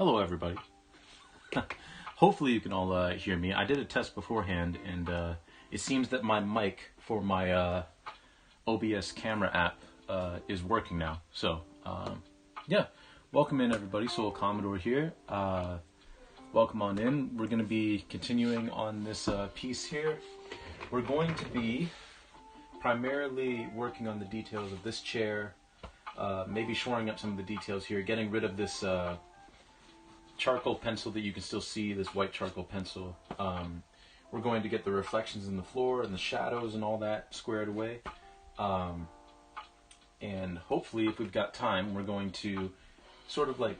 Hello everybody. Hopefully you can all hear me. I did a test beforehand and it seems that my mic for my OBS camera app is working now. So yeah, welcome in everybody. Soul Commodore here. Welcome on in. We're going to be continuing on this piece here. We're going to be primarily working on the details of this chair, maybe shoring up some of the details here, getting rid of this charcoal pencil that you can still see, this white charcoal pencil. We're going to get the reflections in the floor and the shadows and all that squared away. And hopefully, if we've got time, we're going to sort of like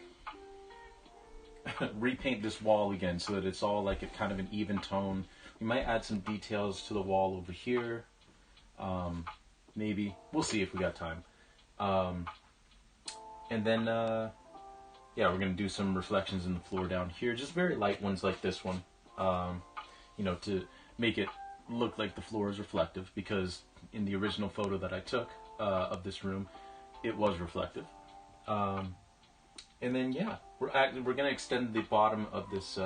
repaint this wall again so that it's all like a kind of an even tone. We might add some details to the wall over here. Maybe. We'll see if we got time. And then yeah, we're going to do some reflections in the floor down here. Just very light ones like this one. You know, to make it look like the floor is reflective, because in the original photo that I took of this room, it was reflective. And then, yeah, we're going to extend the bottom of this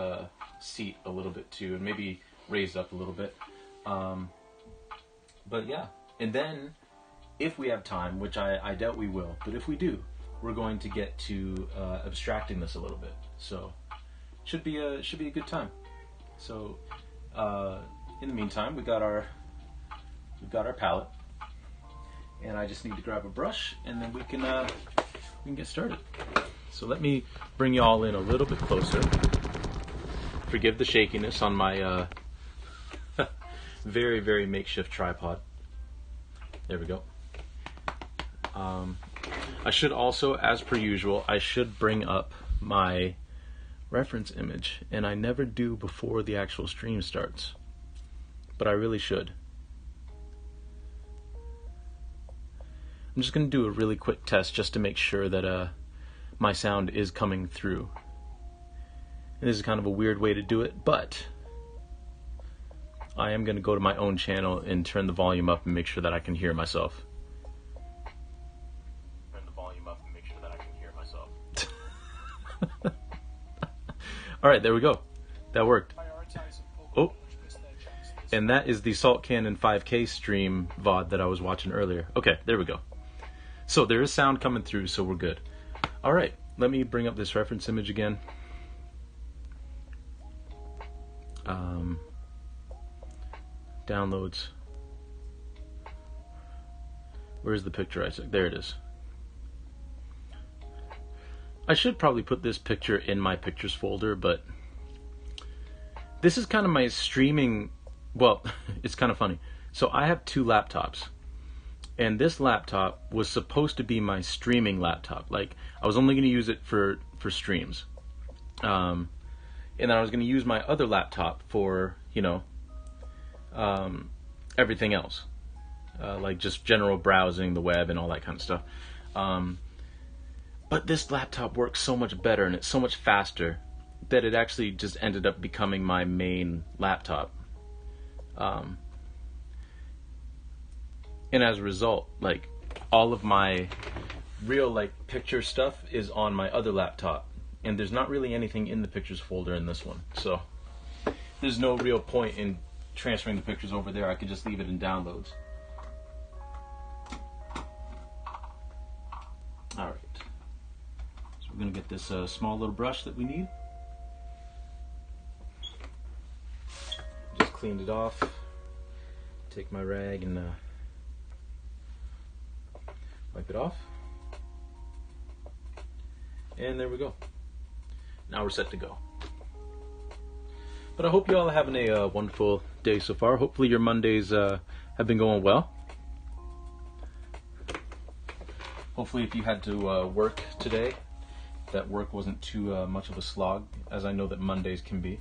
seat a little bit too, and maybe raise up a little bit. But yeah, and then if we have time, which I doubt we will, but if we do, we're going to get to abstracting this a little bit. So should be a good time. So in the meantime, we've got our palette, and I just need to grab a brush, and then we can get started. So let me bring you all in a little bit closer. Forgive the shakiness on my very, very makeshift tripod. There we go. I should also, as per usual, I should bring up my reference image, and I never do before the actual stream starts, but I really should. I'm just going to do a really quick test just to make sure that my sound is coming through. And this is kind of a weird way to do it, but I am going to go to my own channel and turn the volume up and make sure that I can hear myself. Alright, there we go. That worked. Oh, and that is the Salt Cannon 5K stream VOD that I was watching earlier. Okay, there we go. So there is sound coming through, so we're good. Alright, let me bring up this reference image again. Downloads. Where's the picture I took? There it is. I should probably put this picture in my pictures folder, but this is kind of my streaming, well, it's kind of funny. So I have two laptops, and this laptop was supposed to be my streaming laptop. Like, I was only going to use it for streams. And then I was going to use my other laptop for, you know, everything else. Like just general browsing the web and all that kind of stuff. But this laptop works so much better and it's so much faster that it actually just ended up becoming my main laptop. And as a result, like, all of my real, like, picture stuff is on my other laptop. And there's not really anything in the pictures folder in this one. So there's no real point in transferring the pictures over there. I could just leave it in downloads. Alright. We're going to get this small little brush that we need. Just cleaned it off. Take my rag and wipe it off. And there we go. Now we're set to go. But I hope you all are having a wonderful day so far. Hopefully your Mondays have been going well. Hopefully if you had to work today, that work wasn't too much of a slog, as I know that Mondays can be.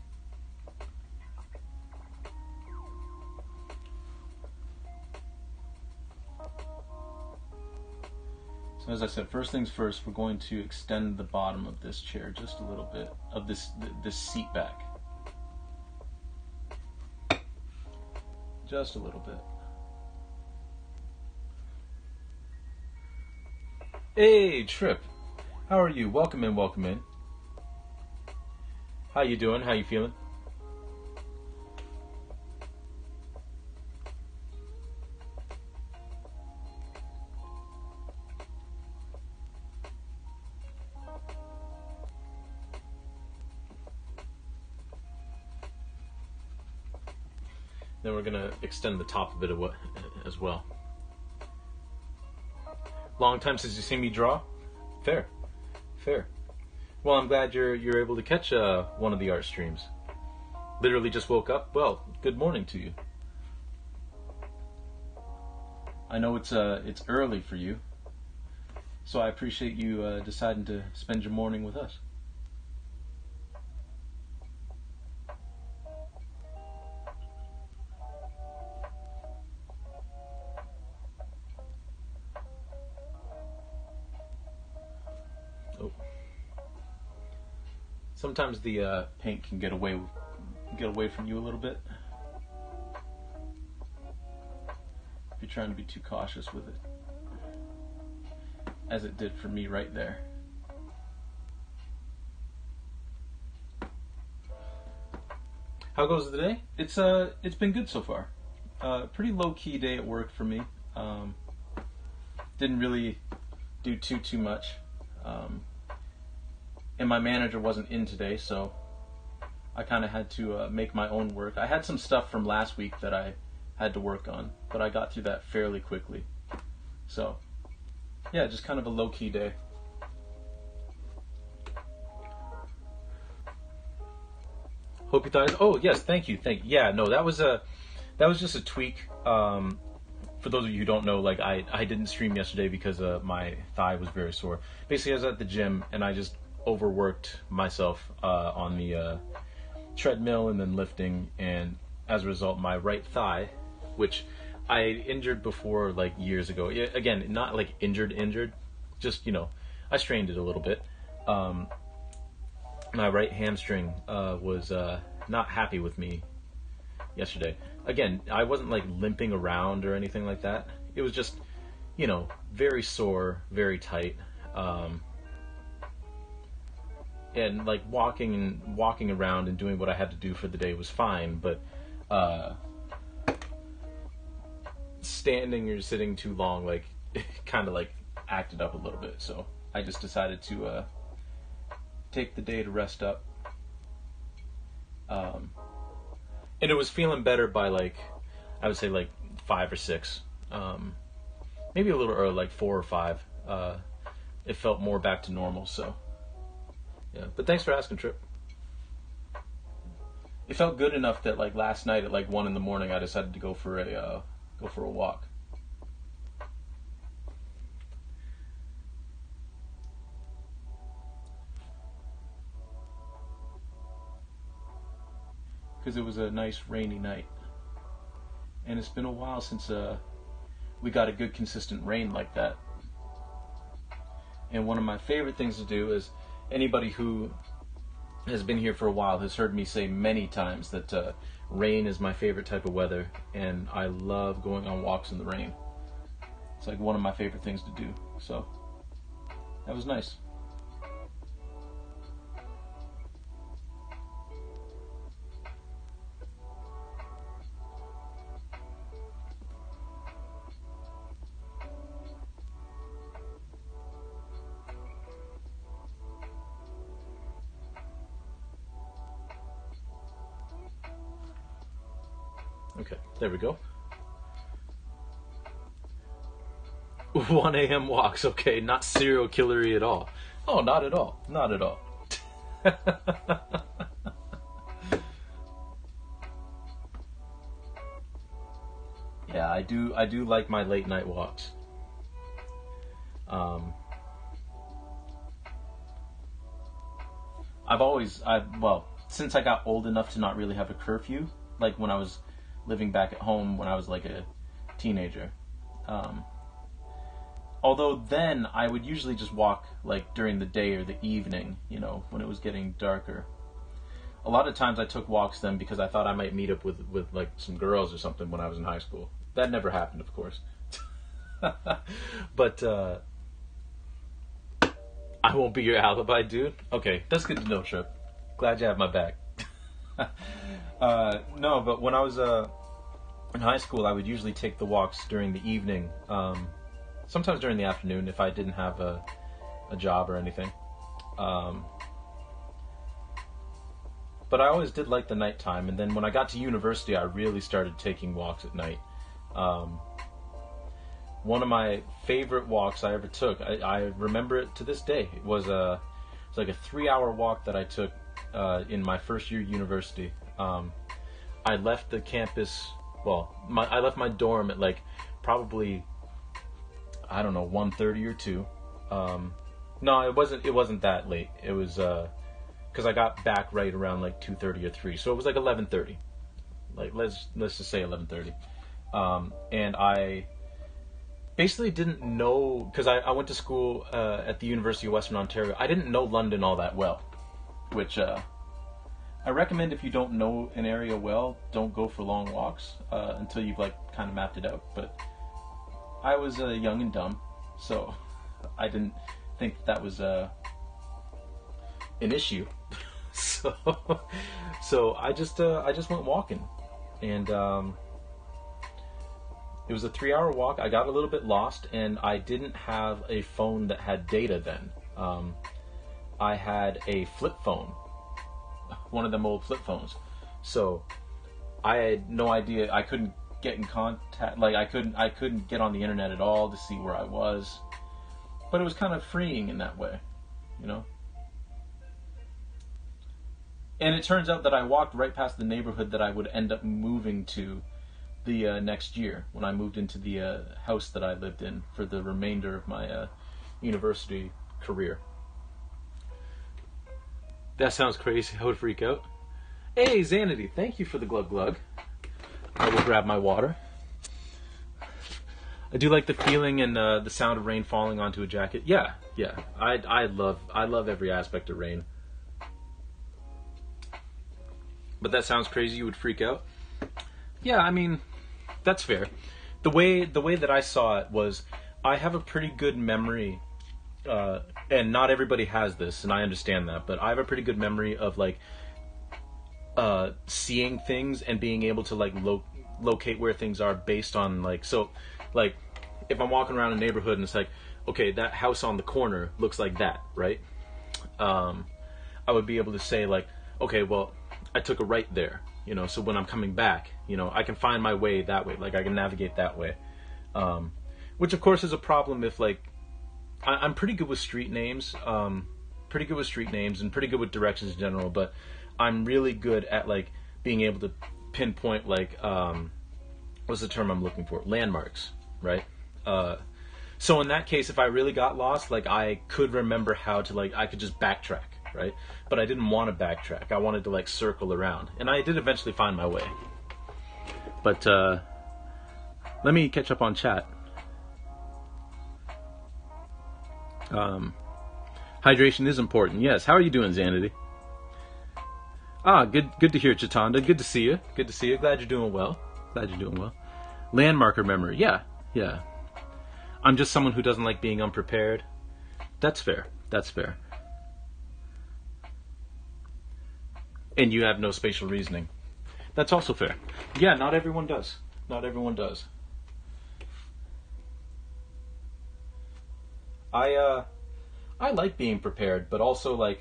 So as I said, first things first, we're going to extend the bottom of this chair just a little bit, of this seat back. Just a little bit. Hey, Trip. How are you? Welcome in, welcome in. How you doing? How you feeling? Then we're gonna extend the top a bit as well. Long time since you seen me draw? Fair. Fair. Well, I'm glad you're able to catch one of the art streams. Literally just woke up. Well, good morning to you. I know it's early for you, so I appreciate you deciding to spend your morning with us. Oh. Sometimes the paint can get away from you a little bit if you're trying to be too cautious with it, as it did for me right there. How goes the day? It's been good so far. Pretty low key day at work for me. Didn't really do too much. And my manager wasn't in today, so I kind of had to make my own work. I had some stuff from last week that I had to work on, but I got through that fairly quickly. So, yeah, just kind of a low-key day. Hope you thought. Oh yes, thank you. Yeah, no, that was just a tweak. For those of you who don't know, like I didn't stream yesterday because my thigh was very sore. Basically, I was at the gym and I just overworked myself on the treadmill and then lifting, and as a result, my right thigh, which I injured before like years ago. Yeah, again, not like injured, just I strained it a little bit. My right hamstring was not happy with me yesterday. Again, I wasn't like limping around or anything like that. It was just, very sore, very tight. And like walking around and doing what I had to do for the day was fine, but standing or sitting too long, like, kind of like acted up a little bit. So I just decided to take the day to rest up. And it was feeling better by like, I would say like 5 or 6, maybe a little early, like 4 or 5. It felt more back to normal. So yeah, but thanks for asking, Trip. It felt good enough that like last night at like 1 in the morning, I decided to go for a walk. Because it was a nice rainy night, and it's been a while since we got a good consistent rain like that. And one of my favorite things to do is, anybody who has been here for a while has heard me say many times that rain is my favorite type of weather, and I love going on walks in the rain. It's like one of my favorite things to do. So that was nice. Okay, there we go. 1 a.m. walks, okay, not serial killery at all. Oh, not at all, not at all. Yeah, I do like my late night walks. Well, since I got old enough to not really have a curfew, like when I was living back at home when I was like a teenager. Although then I would usually just walk like during the day or the evening, when it was getting darker. A lot of times I took walks then because I thought I might meet up with like some girls or something when I was in high school. That never happened, of course. But I won't be your alibi, dude. Okay, that's good to know, Trip. Glad you have my back. No, but when I was in high school, I would usually take the walks during the evening, sometimes during the afternoon if I didn't have a job or anything. But I always did like the nighttime, and then when I got to university, I really started taking walks at night. One of my favorite walks I ever took, I remember it to this day. It was like a 3-hour walk that I took in my first year university. I left the campus. Well, I left my dorm at like probably, I don't know, 1:30 or 2. No, it wasn't that late. It was because I got back right around like 2:30 or 3, so it was like 11:30. Like let's just say 11:30. And I basically didn't know, because I went to school at the University of Western Ontario. I didn't know London all that well, which I recommend if you don't know an area well, don't go for long walks until you've like kind of mapped it out. But I was young and dumb, so I didn't think that was an issue. so I just went walking, and it was a 3-hour walk. I got a little bit lost, and I didn't have a phone that had data then. I had a flip phone, one of them old flip phones. So I had no idea. I couldn't get in contact. Like I couldn't get on the internet at all to see where I was. But it was kind of freeing in that way, you know. And it turns out that I walked right past the neighborhood that I would end up moving to the next year, when I moved into the house that I lived in for the remainder of my university career. That sounds crazy. I would freak out. Hey, Xanity, thank you for the glug glug. I will grab my water. I do like the feeling and the sound of rain falling onto a jacket. Yeah. I love every aspect of rain. But that sounds crazy. You would freak out. Yeah, I mean, that's fair. The way that I saw it was, I have a pretty good memory, and not everybody has this, and I understand that, but I have a pretty good memory of like seeing things and being able to like locate where things are based on like, so like if I'm walking around a neighborhood and it's like, okay, that house on the corner looks like that, right? I would be able to say like, okay, well, I took a right there, you know, so when I'm coming back, you know, I can find my way that way, like I can navigate that way. Which of course is a problem if like, I'm pretty good with street names, and pretty good with directions in general, but I'm really good at like being able to pinpoint like, what's the term I'm looking for? Landmarks, right? So in that case, if I really got lost, like I could remember how to like, I could just backtrack, right? But I didn't want to backtrack. I wanted to like circle around, and I did eventually find my way. But let me catch up on chat. Hydration is important. Yes. How are you doing, Xanity? Good to hear, Chitanda. Good to see you. Glad you're doing well. Landmarker memory. Yeah. I'm just someone who doesn't like being unprepared. That's fair. And you have no spatial reasoning. That's also fair. Yeah, not everyone does. I like being prepared, but also like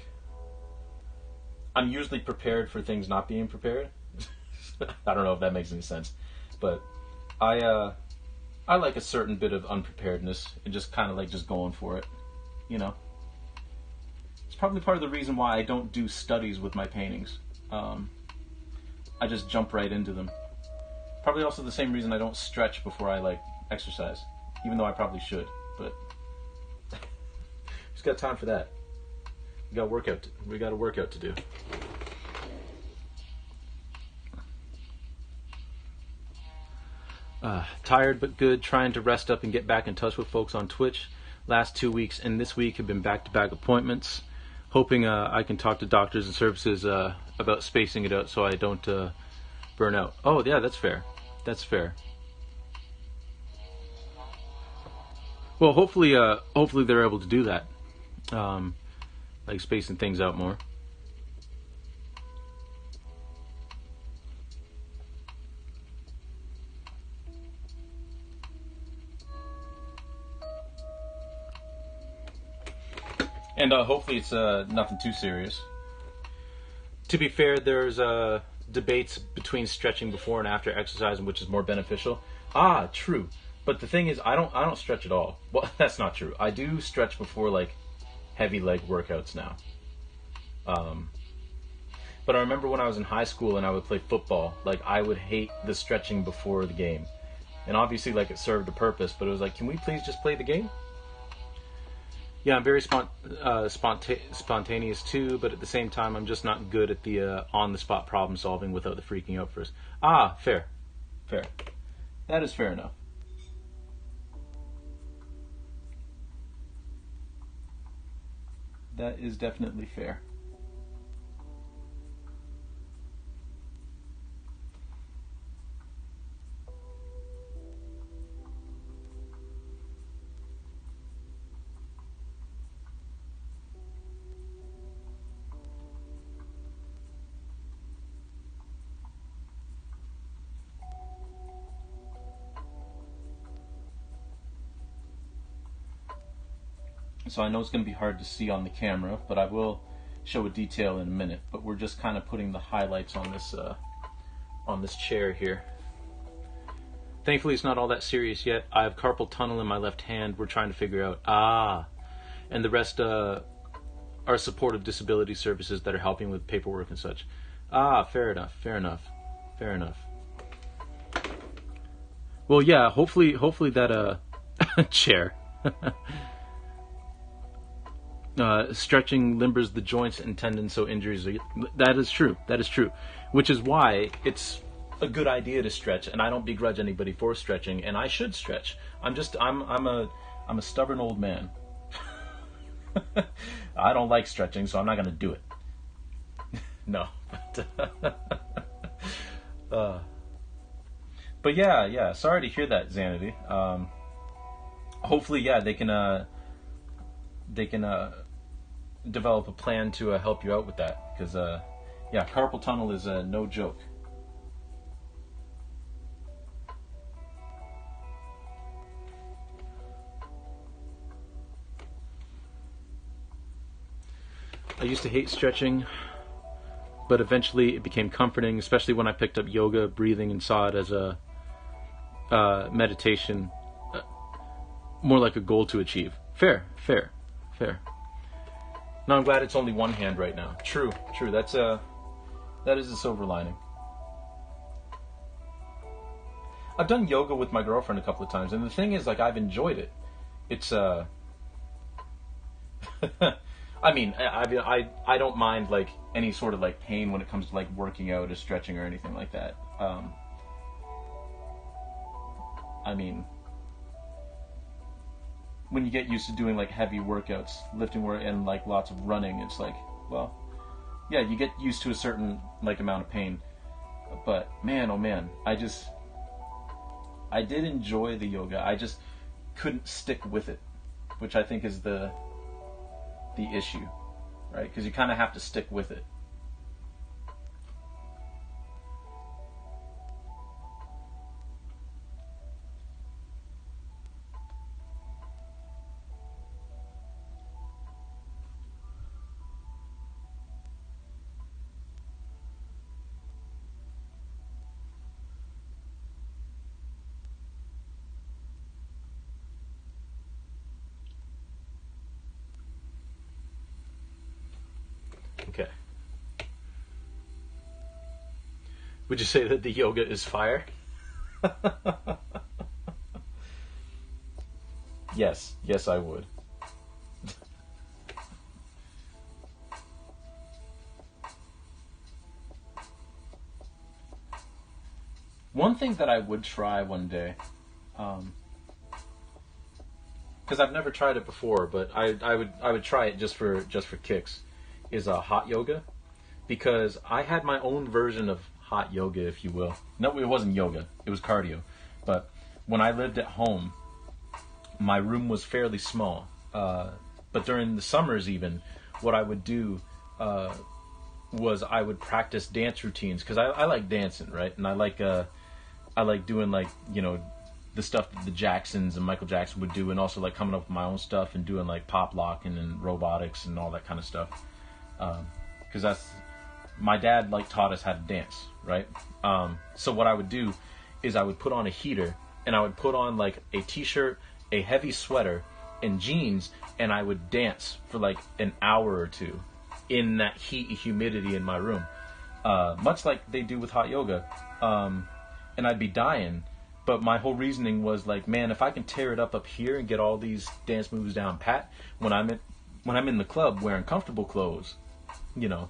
I'm usually prepared for things not being prepared. I don't know if that makes any sense, but I like a certain bit of unpreparedness and just kind of like just going for it, you know. It's probably part of the reason why I don't do studies with my paintings. I just jump right into them. Probably also the same reason I don't stretch before I like exercise, even though I probably should, but who's got time for that? We got a workout to do. Tired but good, trying to rest up and get back in touch with folks on Twitch. Last 2 weeks and this week have been back-to-back appointments. Hoping I can talk to doctors and services about spacing it out so I don't burn out. Oh yeah, that's fair. Well, hopefully they're able to do that, like spacing things out more. And hopefully it's nothing too serious. To be fair, there's debates between stretching before and after exercise and which is more beneficial. Ah, true. But the thing is, I don't stretch at all. Well, that's not true. I do stretch before like heavy leg workouts now. But I remember when I was in high school and I would play football, like I would hate the stretching before the game. And obviously like it served a purpose, but it was like, can we please just play the game? Yeah, I'm very spontaneous too, but at the same time, I'm just not good at the on-the-spot problem solving without the freaking out first. Ah, fair. Fair. That is fair enough. That is definitely fair. So I know it's going to be hard to see on the camera, but I will show a detail in a minute. But we're just kind of putting the highlights on this chair here. Thankfully, it's not all that serious yet. I have carpal tunnel in my left hand. We're trying to figure out. And the rest are supportive disability services that are helping with paperwork and such. Fair enough. Fair enough. Fair enough. Well, yeah. Hopefully that chair. Stretching limbers the joints and tendons so injuries are... That is true. That is true. Which is why it's a good idea to stretch, and I don't begrudge anybody for stretching, and I should stretch. I'm a stubborn old man. I don't like stretching, so I'm not going to do it. No. But yeah. Sorry to hear that, Xanity. Hopefully, yeah, they can develop a plan to help you out with that, because yeah, carpal tunnel is no joke. I used to hate stretching, but eventually it became comforting, especially when I picked up yoga, breathing, and saw it as a meditation, more like a goal to achieve. Fair. No, I'm glad it's only one hand right now. True. That is a silver lining. I've done yoga with my girlfriend a couple of times, and the thing is, like, I've enjoyed it. It's I mean, I don't mind like any sort of like pain when it comes to like working out or stretching or anything like that. I mean, when you get used to doing like heavy workouts, lifting work and like lots of running, it's like, well, yeah, you get used to a certain like amount of pain. But man, oh man, I did enjoy the yoga. I just couldn't stick with it, which I think is the issue, right? Because you kind of have to stick with it. Okay. Would you say that the yoga is fire? Yes, I would. One thing that I would try one day, because I've never tried it before, but I would try it just for kicks, is hot yoga, because I had my own version of hot yoga, if you will. No, it wasn't yoga, it was cardio. But when I lived at home, my room was fairly small. But during the summers even, what I would do was I would practice dance routines, because I like dancing, right? And I like doing like, the stuff that the Jacksons and Michael Jackson would do, and also like coming up with my own stuff and doing like pop locking and robotics and all that kind of stuff. Because that's my dad like taught us how to dance, right? So what I would do is I would put on a heater and I would put on like a t-shirt, a heavy sweater, and jeans, and I would dance for like an hour or two in that heat and humidity in my room, much like they do with hot yoga. And I'd be dying. But my whole reasoning was like, man, if I can tear it up here and get all these dance moves down pat, when I'm in the club wearing comfortable clothes, you know,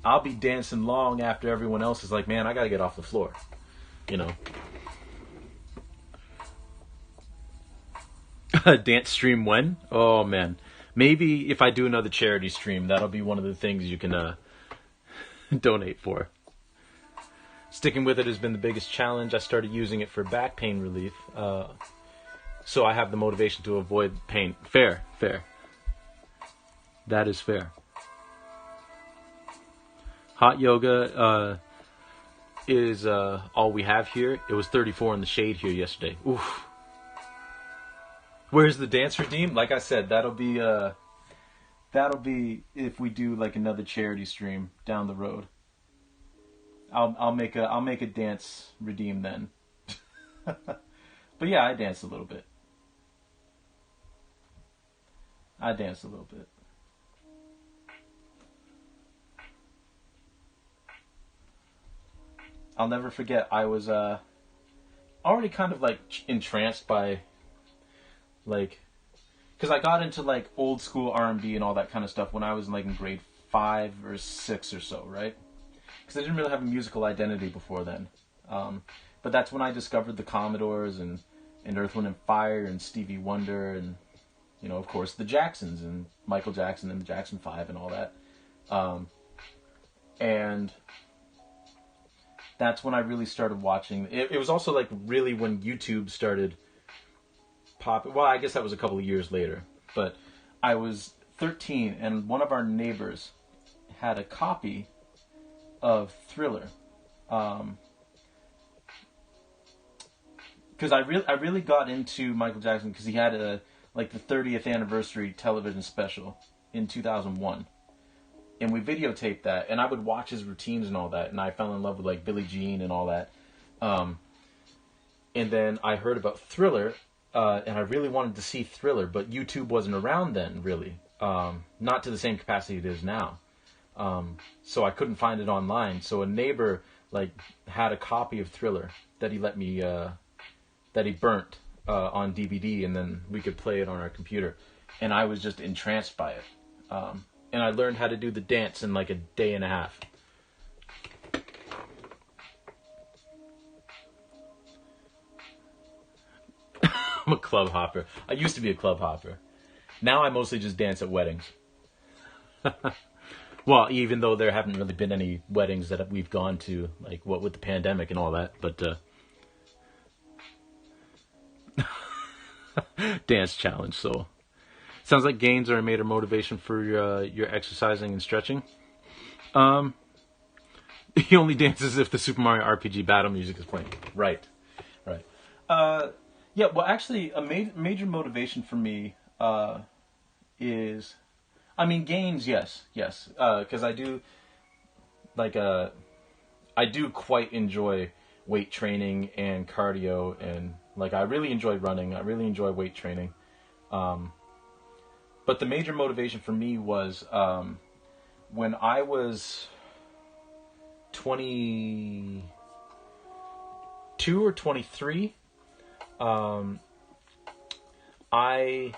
I'll be dancing long after everyone else is like, man, I gotta get off the floor, you know. Dance stream when? Oh man, maybe if I do another charity stream, that'll be one of the things you can donate for. Sticking with it has been the biggest challenge. I started using it for back pain relief, so I have the motivation to avoid pain. Fair. That is fair. Hot yoga is all we have here. It was 34 in the shade here yesterday. Oof. Where's the dance redeem? Like I said, that'll be if we do like another charity stream down the road. I'll make a dance redeem then. But yeah, I dance a little bit. I'll never forget, I was already kind of like entranced by like, because I got into like old school R&B and all that kind of stuff when I was like in grade 5 or 6 or so, right? Because I didn't really have a musical identity before then. But that's when I discovered the Commodores and Earth, Wind & Fire and Stevie Wonder and, you know, of course, the Jacksons and Michael Jackson and the Jackson 5 and all that. And that's when I really started watching. It was also like really when YouTube started popping. Well, I guess that was a couple of years later. But I was 13 and one of our neighbors had a copy of Thriller, because I really got into Michael Jackson because he had the 30th anniversary television special in 2001, and we videotaped that, and I would watch his routines and all that, and I fell in love with like Billie Jean and all that, and then I heard about Thriller, and I really wanted to see Thriller, but YouTube wasn't around then really, not to the same capacity it is now. So I couldn't find it online. So a neighbor like had a copy of Thriller that he let me, that he burnt on DVD, and then we could play it on our computer. And I was just entranced by it. And I learned how to do the dance in like a day and a half. I'm a club hopper. I used to be a club hopper. Now I mostly just dance at weddings. Well, even though there haven't really been any weddings that we've gone to, like what with the pandemic and all that, but dance challenge. So sounds like gains are a major motivation for your exercising and stretching. He only dances if the Super Mario RPG battle music is playing. Right. Yeah. Well, actually, a major motivation for me is. I mean, gains, yes, because I do, like, I do quite enjoy weight training and cardio, and, like, I really enjoy running, I really enjoy weight training, but the major motivation for me was, when I was 22 or 23, I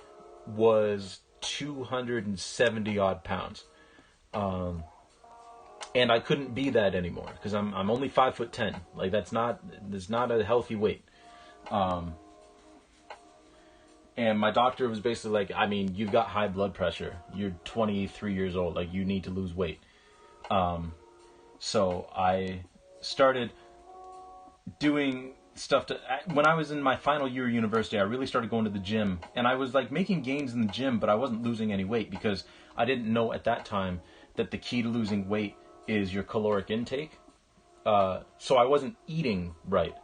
was 270 odd pounds, and I couldn't be that anymore because I'm only 5'10". Like that's not a healthy weight. And my doctor was basically like, I mean, you've got high blood pressure. You're 23 years old. Like you need to lose weight. So I started doing stuff when I was in my final year of university. I really started going to the gym, and I was like making gains in the gym, but I wasn't losing any weight because I didn't know at that time that the key to losing weight is your caloric intake. So I wasn't eating right,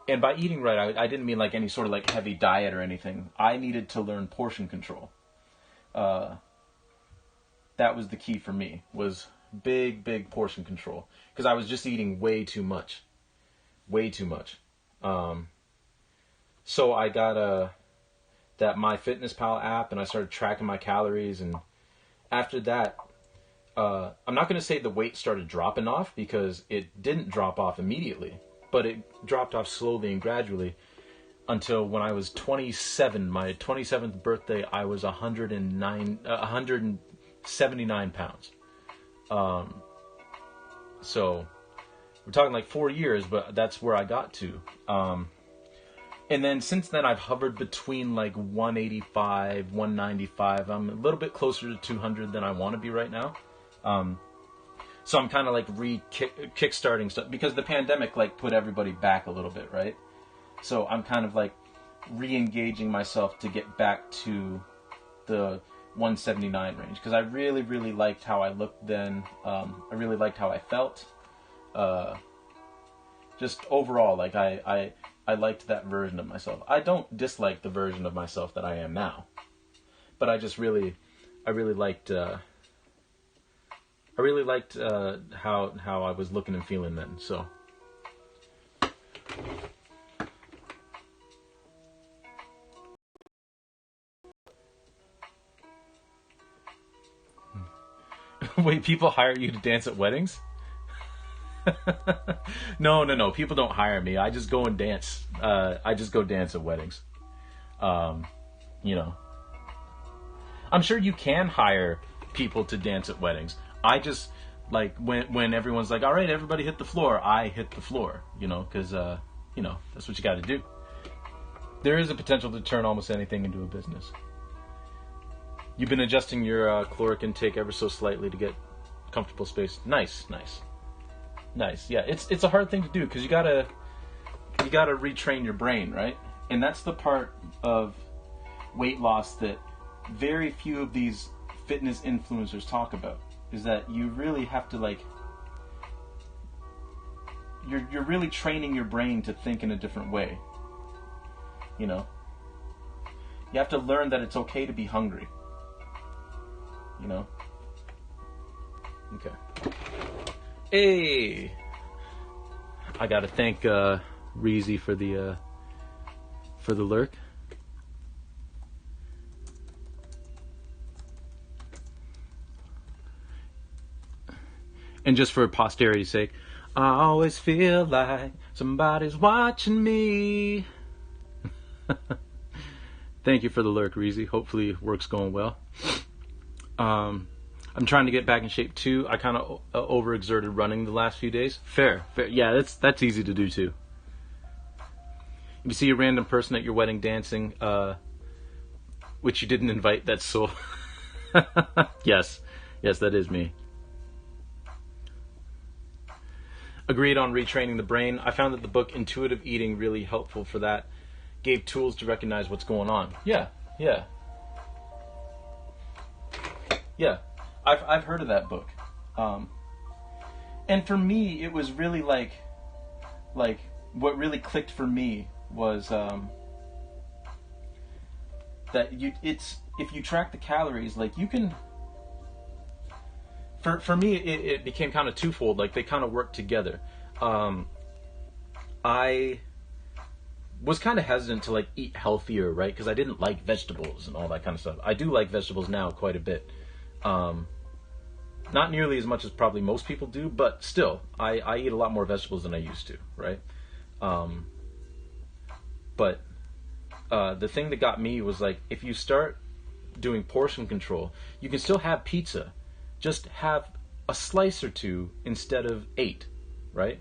And by eating right, I didn't mean like any sort of like heavy diet or anything. I needed to learn portion control. That was the key for me, was big portion control. Because I was just eating way too much. Way too much. So I got that MyFitnessPal app, and I started tracking my calories. And after that, I'm not going to say the weight started dropping off, because it didn't drop off immediately. But it dropped off slowly and gradually until when I was 27, my 27th birthday, I was 179 pounds. So we're talking like 4 years, but that's where I got to. And then since then, I've hovered between like 185, 195. I'm a little bit closer to 200 than I want to be right now. So I'm kind of like kickstarting stuff, because the pandemic like put everybody back a little bit, right? So I'm kind of like re-engaging myself to get back to the 179 range, because I really liked how I looked then. I really liked how I felt. Just overall, like I liked that version of myself. I don't dislike the version of myself that I am now, but I really liked. I really liked how I was looking and feeling then. So, wait, people hire you to dance at weddings? No. People don't hire me. I just go and dance. I just go dance at weddings. You know, I'm sure you can hire people to dance at weddings. I just, like, when everyone's like, all right, everybody hit the floor, I hit the floor, you know, because, you know, that's what you got to do. There is a potential to turn almost anything into a business. You've been adjusting your caloric intake ever so slightly to get comfortable space. Nice. Yeah, it's a hard thing to do, because you gotta retrain your brain, right? And that's the part of weight loss that very few of these fitness influencers talk about. Is that you really have to, like, you're really training your brain to think in a different way. You know? You have to learn that it's okay to be hungry. You know? Okay. Hey! I gotta thank Reezy for the lurk. And just for posterity's sake, I always feel like somebody's watching me. Thank you for the lurk, Reezy. Hopefully work's going well. I'm trying to get back in shape too. I kind of overexerted running the last few days. Fair. Yeah, that's easy to do too. If you see a random person at your wedding dancing, which you didn't invite, that's so... Yes, that is me. Agreed on retraining the brain. I found that the book Intuitive Eating really helpful for that. Gave tools to recognize what's going on. Yeah. I've heard of that book. And for me, it was really like what really clicked for me was that if you track the calories, like you can. For me, it became kind of twofold. Like they kind of work together. I was kind of hesitant to like eat healthier, right? Because I didn't like vegetables and all that kind of stuff. I do like vegetables now quite a bit. Not nearly as much as probably most people do, but still, I eat a lot more vegetables than I used to, right? But the thing that got me was like, if you start doing portion control, you can still have pizza. Just have a slice or two instead of 8, right?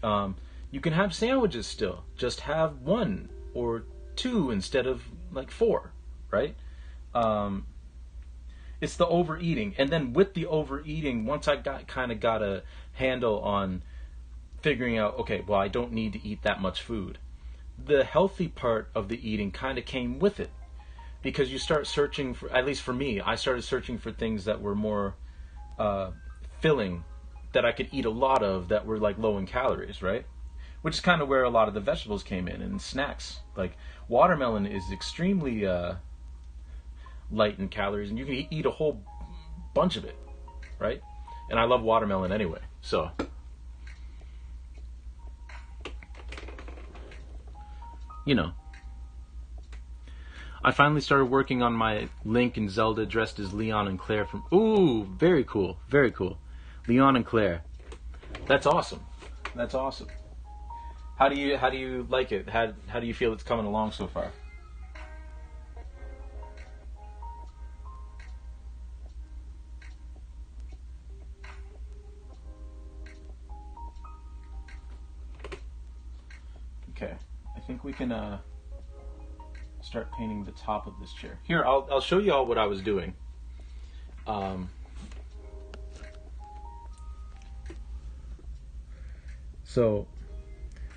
You can have sandwiches still. Just have 1 or 2 instead of like 4, right? It's the overeating. And then with the overeating, once I got a handle on figuring out, okay, well, I don't need to eat that much food. The healthy part of the eating kind of came with it. Because you start searching for, at least for me, I started searching for things that were more filling, that I could eat a lot of, that were like low in calories, right? which is kind of where a lot of the vegetables came in and snacks. Like watermelon is extremely light in calories, and you can eat a whole bunch of it, right? And I love watermelon anyway, so. You know. I finally started working on my Link and Zelda dressed as Leon and Claire from... Ooh, very cool, very cool. Leon and Claire. That's awesome. That's awesome. How do you like it? How do you feel it's coming along so far? Okay, I think we can start painting the top of this chair. Here, I'll show you all what I was doing. So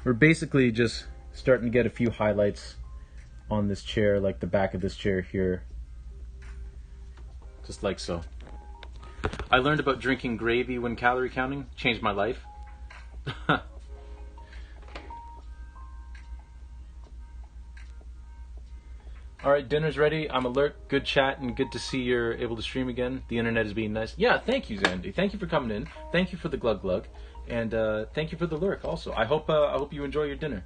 we're basically just starting to get a few highlights on this chair, like the back of this chair here, just like so. I learned about drinking gravy when calorie counting. Changed my life. All right, dinner's ready. I'm alert. Good chat, and good to see you're able to stream again. The internet is being nice. Yeah, thank you, Zandy. Thank you for coming in. Thank you for the glug glug, and thank you for the lurk also. I hope you enjoy your dinner.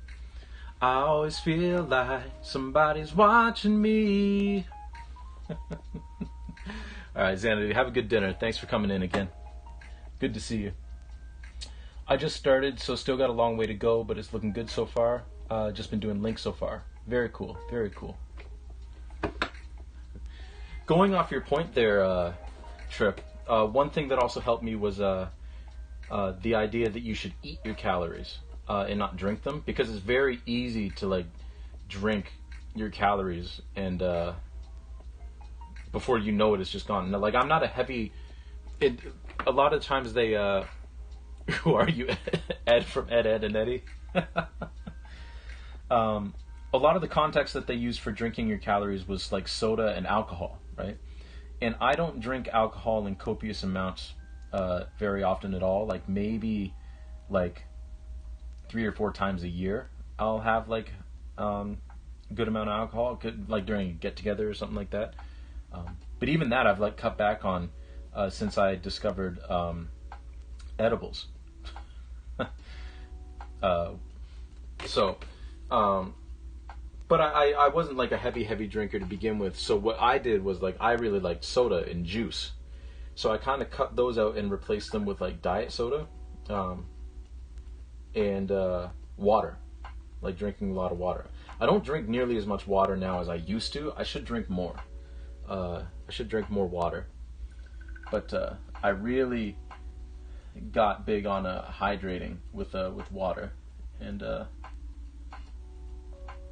I always feel like somebody's watching me. All right, Zandy, have a good dinner. Thanks for coming in again. Good to see you. I just started, so still got a long way to go, but it's looking good so far. Just been doing links so far. Very cool. Very cool. Going off your point there, Trip, one thing that also helped me was the idea that you should eat your calories and not drink them, because it's very easy to like drink your calories and before you know it, it's just gone. Now, like I'm not a heavy. A lot of times they. Who are you, Ed from Ed and Eddie? A lot of the context that they use for drinking your calories was like soda and alcohol, right? And I don't drink alcohol in copious amounts very often at all. Like maybe like 3 or 4 times a year I'll have like good amount of alcohol, like during a get together or something like that. But even that I've like cut back on since I discovered edibles. But I wasn't like a heavy drinker to begin with. So what I did was like I really liked soda and juice. So I kind of cut those out and replaced them with like diet soda and water, like drinking a lot of water. I don't drink nearly as much water now as I used to. I should drink more. I should drink more water. But I really got big on hydrating with water, and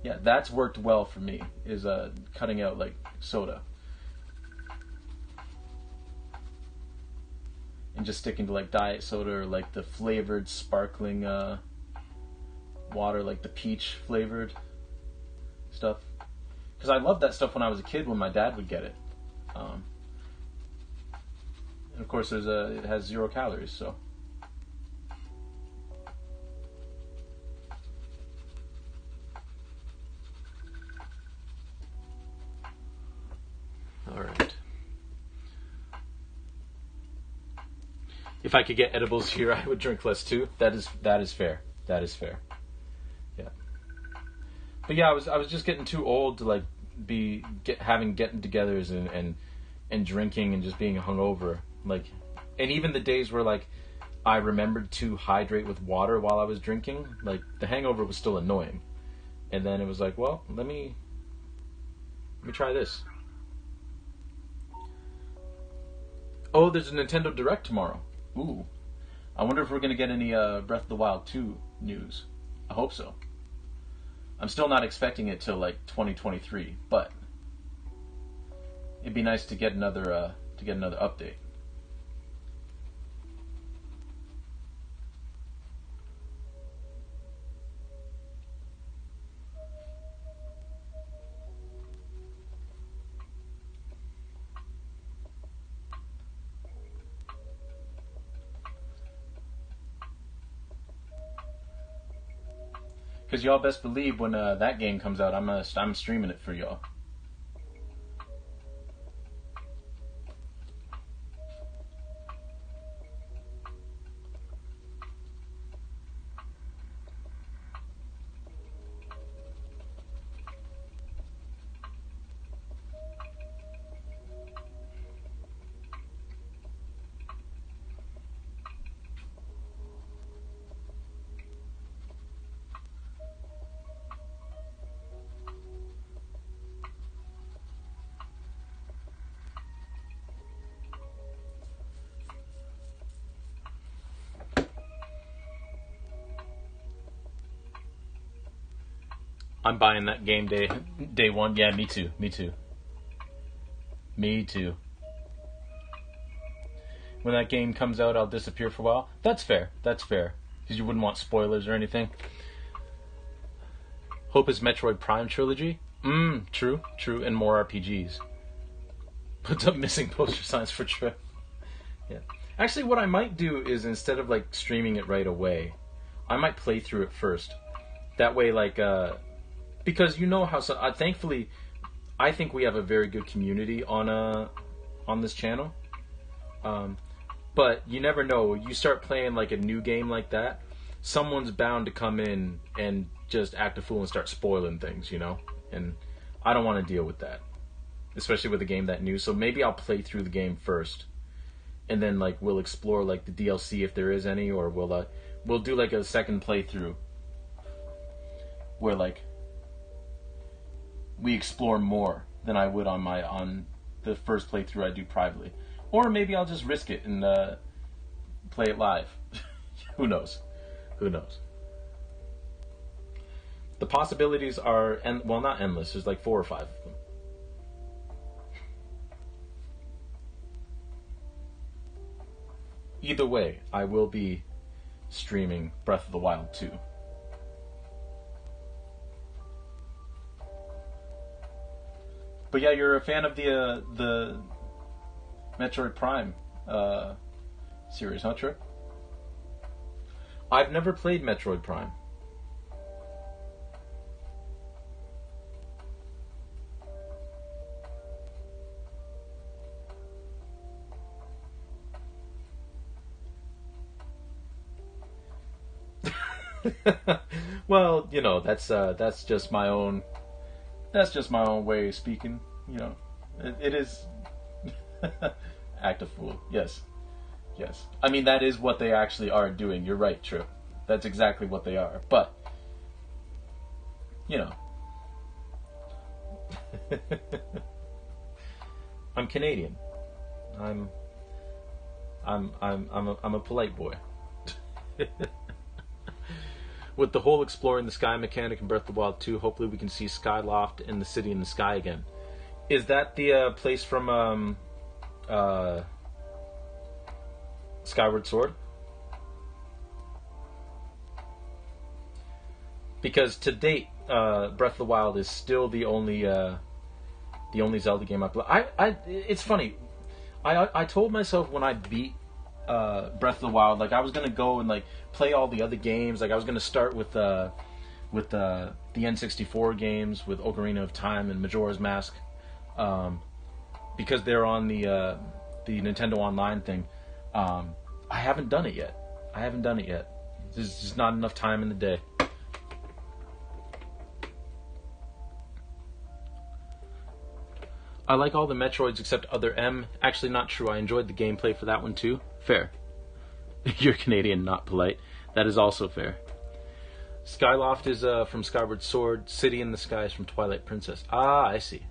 yeah, that's worked well for me, is cutting out like soda and just sticking to like diet soda or like the flavored sparkling water, like the peach flavored stuff, because I loved that stuff when I was a kid when my dad would get it. And of course it has 0 calories, so. All right. If I could get edibles here, I would drink less too. That is fair. That is fair. Yeah. But yeah, I was just getting too old to like having get-togethers and drinking and just being hungover. Like, and even the days where like I remembered to hydrate with water while I was drinking, like the hangover was still annoying. And then it was like, well, let me try this. Oh, there's a Nintendo Direct tomorrow. Ooh. I wonder if we're going to get any Breath of the Wild 2 news. I hope so. I'm still not expecting it till like 2023, but it'd be nice to get another update. Because y'all best believe when that game comes out, I'm streaming it for y'all. I'm buying that game day one. Yeah, me too. Me too. Me too. When that game comes out, I'll disappear for a while. That's fair. That's fair. Because you wouldn't want spoilers or anything. Hope is Metroid Prime trilogy. True, true, and more RPGs. Puts up missing poster signs for trip. Yeah. Actually, what I might do is instead of like streaming it right away, I might play through it first. That way, like, because you know how. Thankfully, I think we have a very good community on this channel. But you never know. You start playing like a new game like that, someone's bound to come in and just act a fool and start spoiling things, you know? And I don't want to deal with that, especially with a game that new. So maybe I'll play through the game first, and then like we'll explore like the DLC if there is any, or we'll do like a second playthrough where like we explore more than I would on the first playthrough I do privately. Or maybe I'll just risk it and play it live. Who knows? Who knows? The possibilities are, well, not endless. There's like 4 or 5 of them. Either way, I will be streaming Breath of the Wild 2. But yeah, you're a fan of the Metroid Prime series, huh, Trip? I've never played Metroid Prime. Well, you know, that's just my own way of speaking. You know, it is act a fool. Yes. I mean, that is what they actually are doing. You're right, Trip. That's exactly what they are. But you know, I'm Canadian. I'm a polite boy. With the whole exploring the sky mechanic in Breath of the Wild 2, hopefully we can see Skyloft and the city in the sky again. Is that the place from Skyward Sword? Because to date, Breath of the Wild is still the only Zelda game I play. It's funny. I told myself when I beat Breath of the Wild, like I was gonna go and like play all the other games. Like I was gonna start with the N64 games, with Ocarina of Time and Majora's Mask, because they're on the Nintendo Online thing. I haven't done it yet. There's just not enough time in the day. I like all the Metroids except Other M. Actually, not true. I enjoyed the gameplay for that one too. Fair. You're Canadian, not polite. That is also fair. Skyloft is from Skyward Sword. City in the Sky is from Twilight Princess. Ah, I see.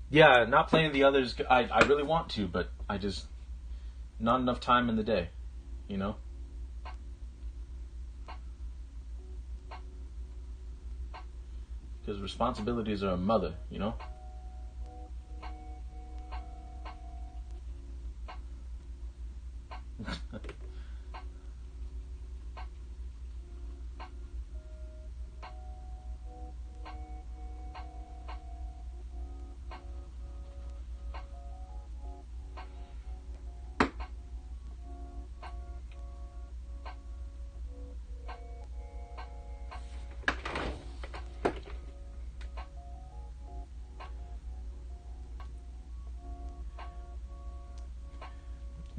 Yeah, not playing the others. I really want to, but I just not enough time in the day, you know. Because responsibilities are a mother, you know.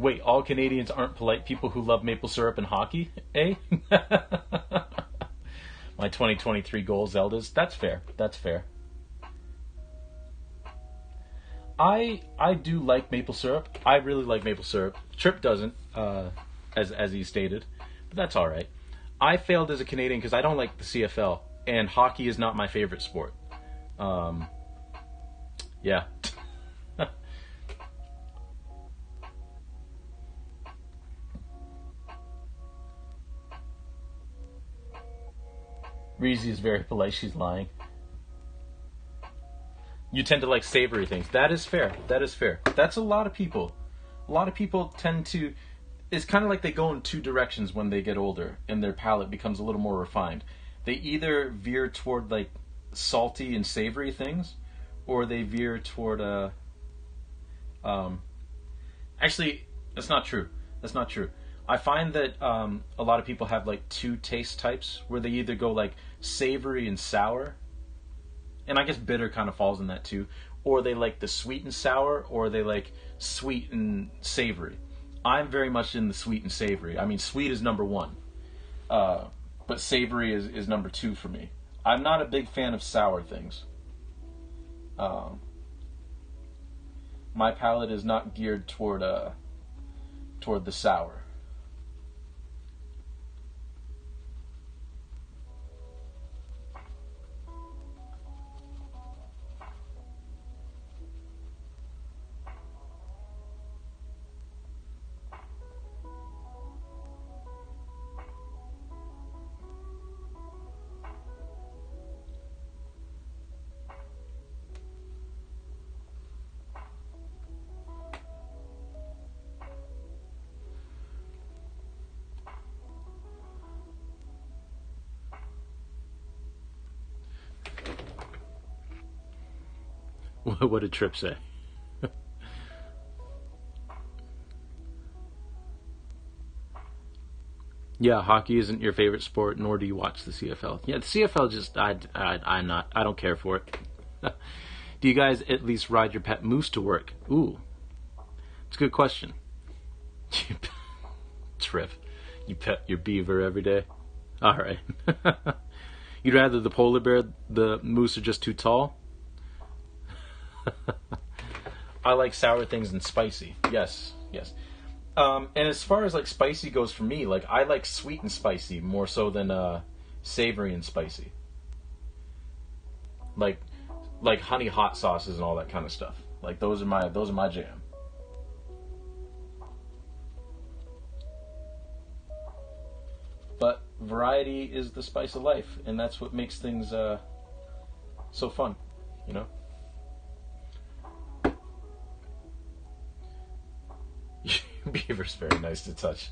Wait, all Canadians aren't polite people who love maple syrup and hockey, eh? My 2023 goal, Zeldas. That's fair. That's fair. I do like maple syrup. I really like maple syrup. Trip doesn't, as he stated, but that's all right. I failed as a Canadian because I don't like the CFL, and hockey is not my favorite sport. Yeah. Reezy is very polite. She's lying. You tend to like savory things. That is fair. That is fair. That's a lot of people. A lot of people tend to. It's kind of like they go in two directions when they get older, and their palate becomes a little more refined. They either veer toward like salty and savory things, or they veer toward Actually, that's not true. That's not true. I find that a lot of people have like two taste types where they either go like savory and sour, and I guess bitter kind of falls in that too, or they like the sweet and sour, or they like sweet and savory. I'm very much in the sweet and savory. I mean, sweet is number one, but savory is number two for me. I'm not a big fan of sour things. My palate is not geared toward the sour. What did Trip say? Yeah, hockey isn't your favorite sport, nor do you watch the CFL. Yeah, the CFL just I'm not. I don't care for it. Do you guys at least ride your pet moose to work? Ooh, it's a good question. Trip, you pet your beaver every day. All right. You'd rather the polar bear, the moose are just too tall? I like sour things and spicy. Yes, yes. And as far as like spicy goes for me, like I like sweet and spicy more so than savory and spicy. Like honey hot sauces and all that kind of stuff. Like those are my jam. But variety is the spice of life, and that's what makes things so fun, you know. Beaver's very nice to touch.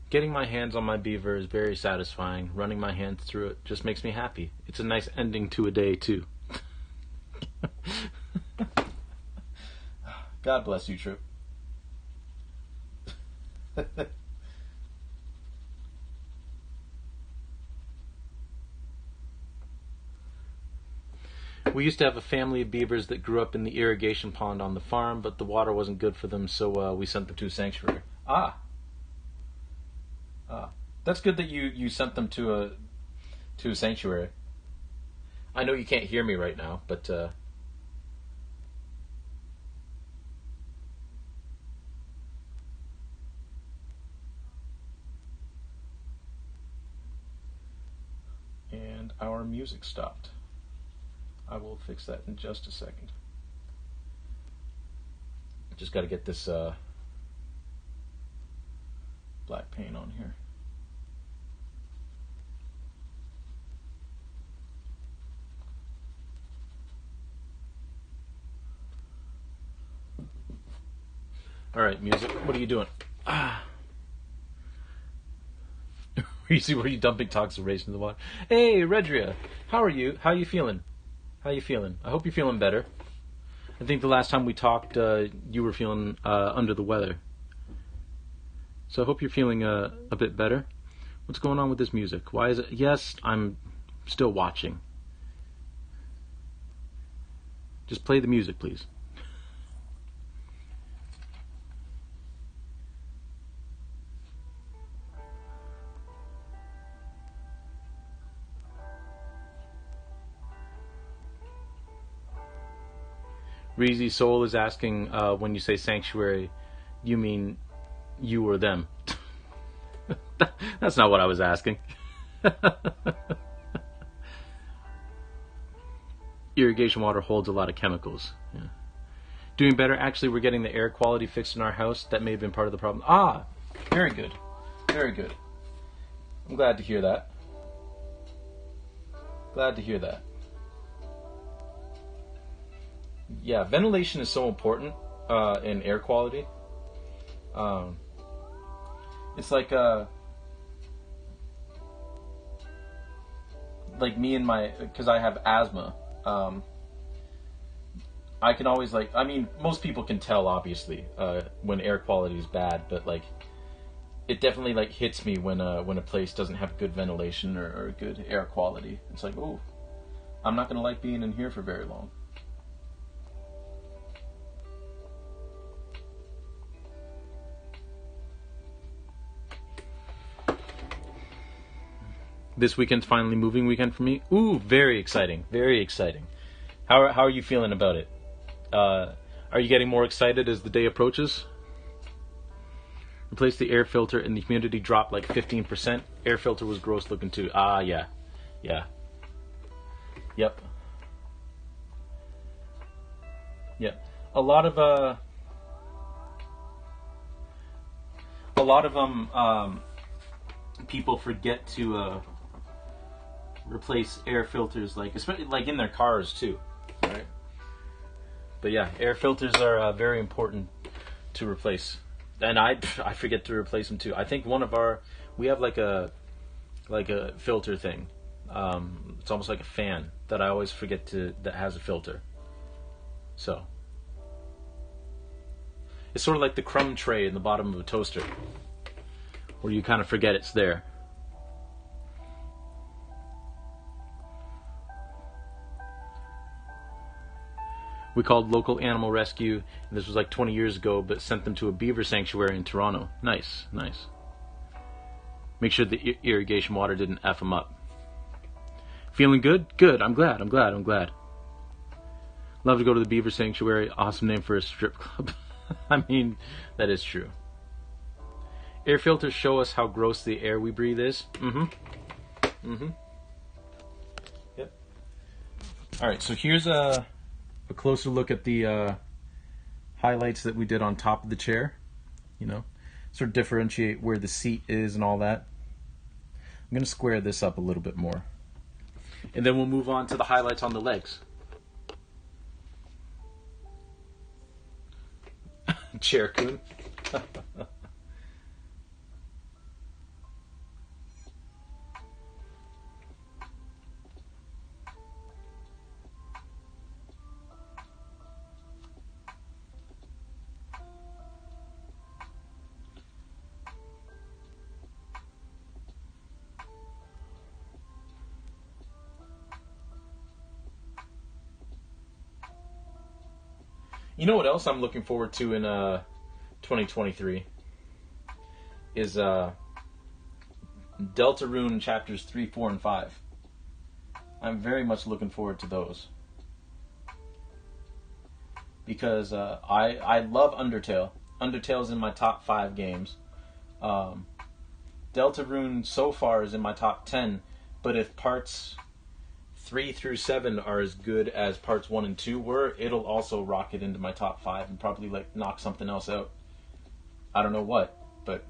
Getting my hands on my beaver is very satisfying. Running my hands through it just makes me happy. It's a nice ending to a day, too. God bless you, Trip. We used to have a family of beavers that grew up in the irrigation pond on the farm, but the water wasn't good for them, so we sent them to a sanctuary. That's good that you sent them to a sanctuary. I know you can't hear me right now, but and our music stopped. I will fix that in just a second. Just got to get this black paint on here. All right, music. What are you doing? Ah. You see where you dumping toxic waste in the water? Hey, Redria, how are you? How you feeling? How you feeling? I hope you're feeling better. I think the last time we talked, you were feeling under the weather. So I hope you're feeling a bit better. What's going on with this music? Why is it? Yes, I'm still watching. Just play the music, please. Reezy Soul is asking, when you say sanctuary, you mean you or them? That's not what I was asking. Irrigation water holds a lot of chemicals. Yeah. Doing better. Actually, we're getting the air quality fixed in our house. That may have been part of the problem. Ah, very good. Very good. I'm glad to hear that. Glad to hear that. Yeah, ventilation is so important in air quality. It's like me and my, because I have asthma. I can always I mean, most people can tell obviously when air quality is bad, but it definitely hits me when a place doesn't have good ventilation or good air quality. It's like, oh, I'm not gonna like being in here for very long. This weekend's finally moving weekend for me. Ooh, very exciting, very exciting. How are you feeling about it? Are you getting more excited as the day approaches? Replace the air filter and the humidity dropped like 15%. Air filter was gross looking too. Ah, yeah. Yeah. Yep. Yep. A lot of people forget to replace air filters, especially in their cars too, right? But yeah, air filters are very important to replace, and I forget to replace them too. I think we have a filter thing. It's almost like a fan that I always forget that has a filter. So it's sort of like the crumb tray in the bottom of a toaster, where you kind of forget it's there. We called local animal rescue, and this was 20 years ago, but sent them to a beaver sanctuary in Toronto. Nice, nice. Make sure the irrigation water didn't F them up. Feeling good? Good. I'm glad. Love to go to the beaver sanctuary. Awesome name for a strip club. I mean, that is true. Air filters show us how gross the air we breathe is. Yep. All right, so here's a closer look at the highlights that we did on top of the chair. Sort of differentiate where the seat is and all that. I'm going to square this up a little bit more. And then we'll move on to the highlights on the legs. Chair coon. You know what else I'm looking forward to in 2023 is Deltarune chapters 3, 4, and 5. I'm very much looking forward to those because I love Undertale. Undertale's in my top 5 games. Deltarune so far is in my top 10, but if parts 3 through 7 are as good as parts 1 and 2 were, it'll also rocket into my top 5 and probably knock something else out. I don't know what, but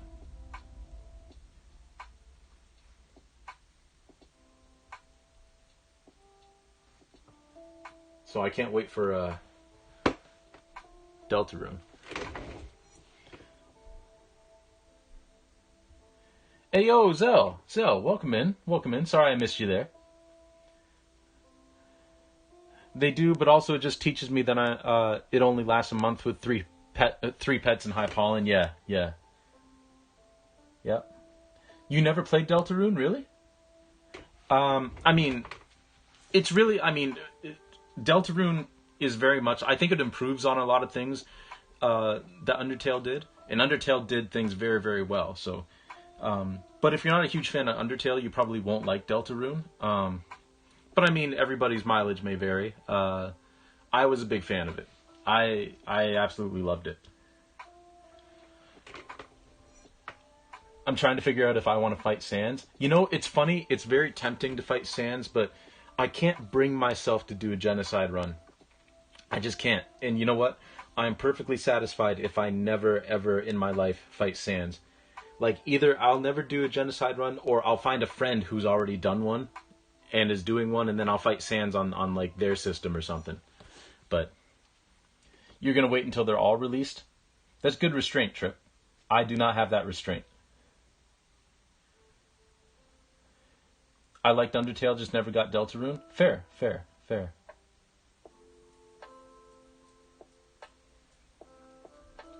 so I can't wait for Deltarune. Hey, yo, Zell. Zell, welcome in. Welcome in. Sorry I missed you there. They do, but also it just teaches me that it only lasts a month with three pets in high pollen. Yeah, yeah, yeah. You never played Deltarune, really? I mean, it's really, I mean, Deltarune is very much, I think it improves on a lot of things that Undertale did. And Undertale did things very, very well. So, but if you're not a huge fan of Undertale, you probably won't like Deltarune. But I mean, everybody's mileage may vary. I was a big fan of it. I absolutely loved it. I'm trying to figure out if I want to fight Sans. You know, it's funny. It's very tempting to fight Sans, but I can't bring myself to do a genocide run. I just can't. And you know what? I'm perfectly satisfied if I never, ever in my life fight Sans. Like, either I'll never do a genocide run, or I'll find a friend who's already done one and is doing one, and then I'll fight Sans on like, their system or something. But you're going to wait until they're all released? That's good restraint, Trip. I do not have that restraint. I liked Undertale, just never got Deltarune. Fair, fair, fair.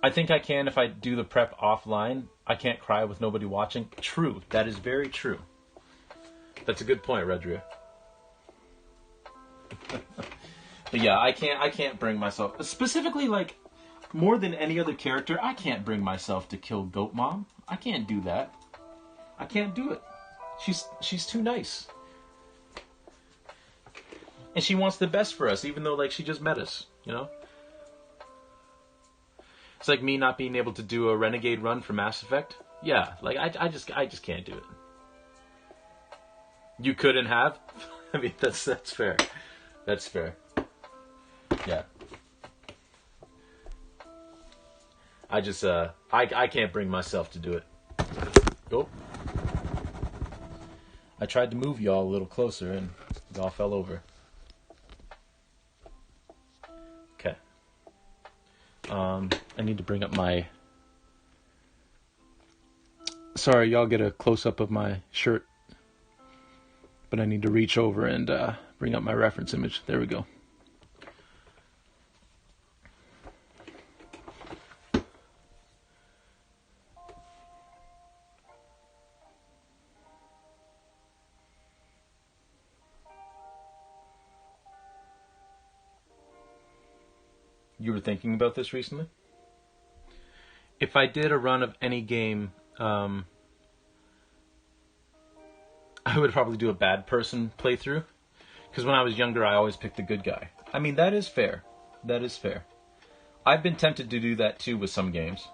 I think I can if I do the prep offline. I can't cry with nobody watching. True. That is very true. That's a good point, Redria. But yeah, I can't bring myself, specifically, like, more than any other character, I can't bring myself to kill Goat Mom. I can't do that. I can't do it. She's too nice. And she wants the best for us, even though, like, she just met us, you know? It's like me not being able to do a Renegade run for Mass Effect. Yeah, like, I just can't do it. You couldn't have? I mean, that's fair. That's fair. Yeah. I just, I can't bring myself to do it. Oh. I tried to move y'all a little closer and y'all fell over. Okay. I need to bring up my... Sorry, y'all get a close-up of my shirt. But I need to reach over and bring up my reference image. There we go. You were thinking about this recently? If I did a run of any game, I would probably do a bad person playthrough. Because when I was younger, I always picked the good guy. I mean, that is fair. That is fair. I've been tempted to do that too with some games.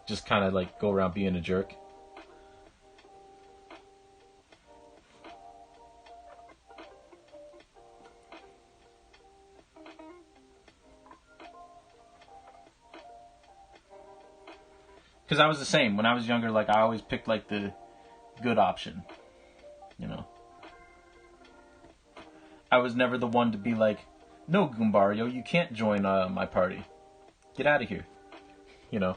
Just kind of like go around being a jerk. Because I was the same. When I was younger, like, I always picked, like, the good option. You know? I was never the one to be like, no, Goombario, you can't join my party. Get out of here. You know?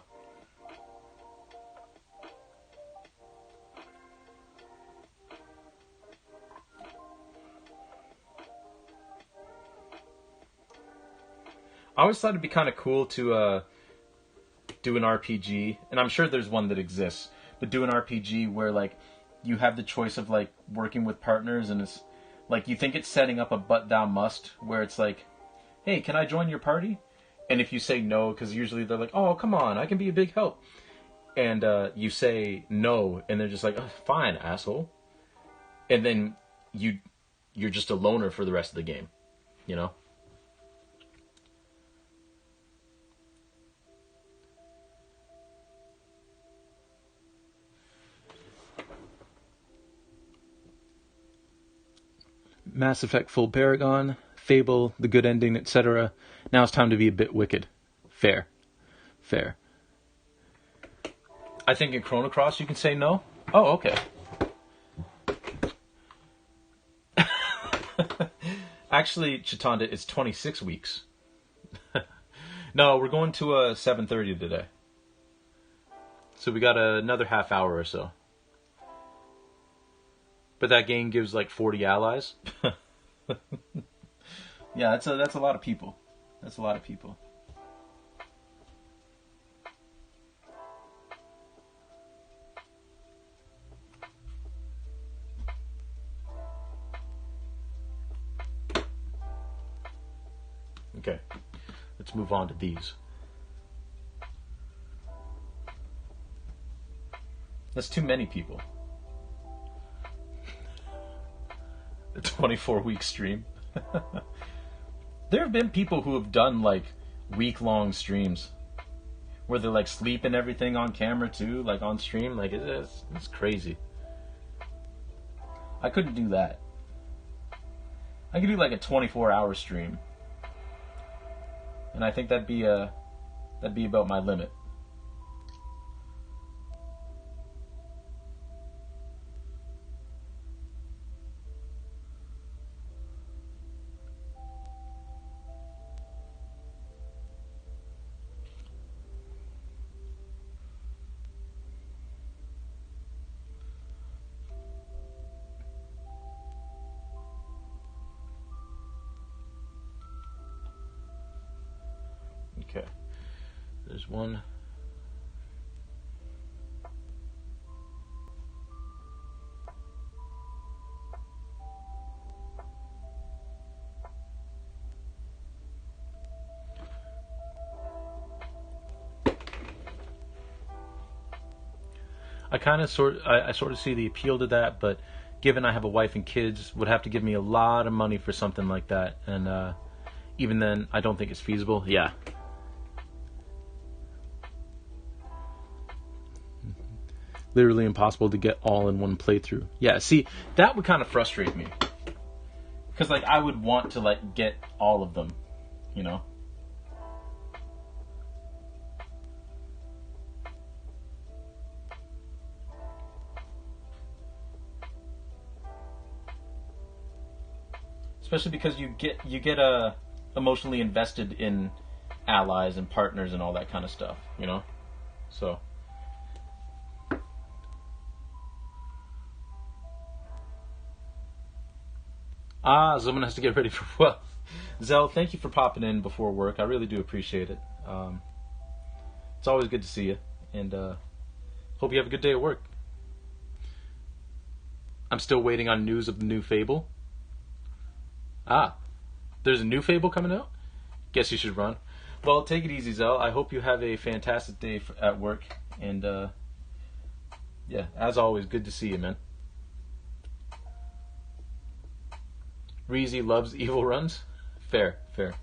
I always thought it'd be kind of cool to do an RPG, and I'm sure there's one that exists, but do an RPG where, like, you have the choice of, like, working with partners, and it's like, you think it's setting up a but thou must, where it's like, hey, can I join your party? And if you say no, because usually they're like, oh, come on, I can be a big help. And you say no, and they're just like, oh, fine, asshole. And then you're just a loner for the rest of the game, you know? Mass Effect Full Paragon, Fable, The Good Ending, etc. Now it's time to be a bit wicked. Fair. Fair. I think in Chrono Cross you can say no? Oh, okay. Actually, Chitanda, it's 26 weeks. No, we're going to 7:30 today. So we got another half hour or so. But that game gives like 40 allies. Yeah, that's a lot of people. That's a lot of people. Okay, let's move on to these. That's too many people. A 24-week stream. There have been people who have done like week-long streams where they like sleep and everything on camera too, like on stream. Like it's crazy. I couldn't do that. I could do like a 24-hour stream, and I think that'd be about my limit. Okay, there's one. I sort of see the appeal to that, but given I have a wife and kids, would have to give me a lot of money for something like that, and even then, I don't think it's feasible. Yeah. Literally impossible to get all in one playthrough. Yeah, see, that would kind of frustrate me. Because, like, I would want to, like, get all of them, you know? Especially because you get emotionally invested in allies and partners and all that kind of stuff, you know? So... someone has to get ready for... Well, Zell, thank you for popping in before work. I really do appreciate it. It's always good to see you. And hope you have a good day at work. I'm still waiting on news of the new Fable. There's a new Fable coming out? Guess you should run. Well, take it easy, Zell. I hope you have a fantastic day at work. And, yeah, as always, good to see you, man. Reezy loves evil runs? Fair, fair.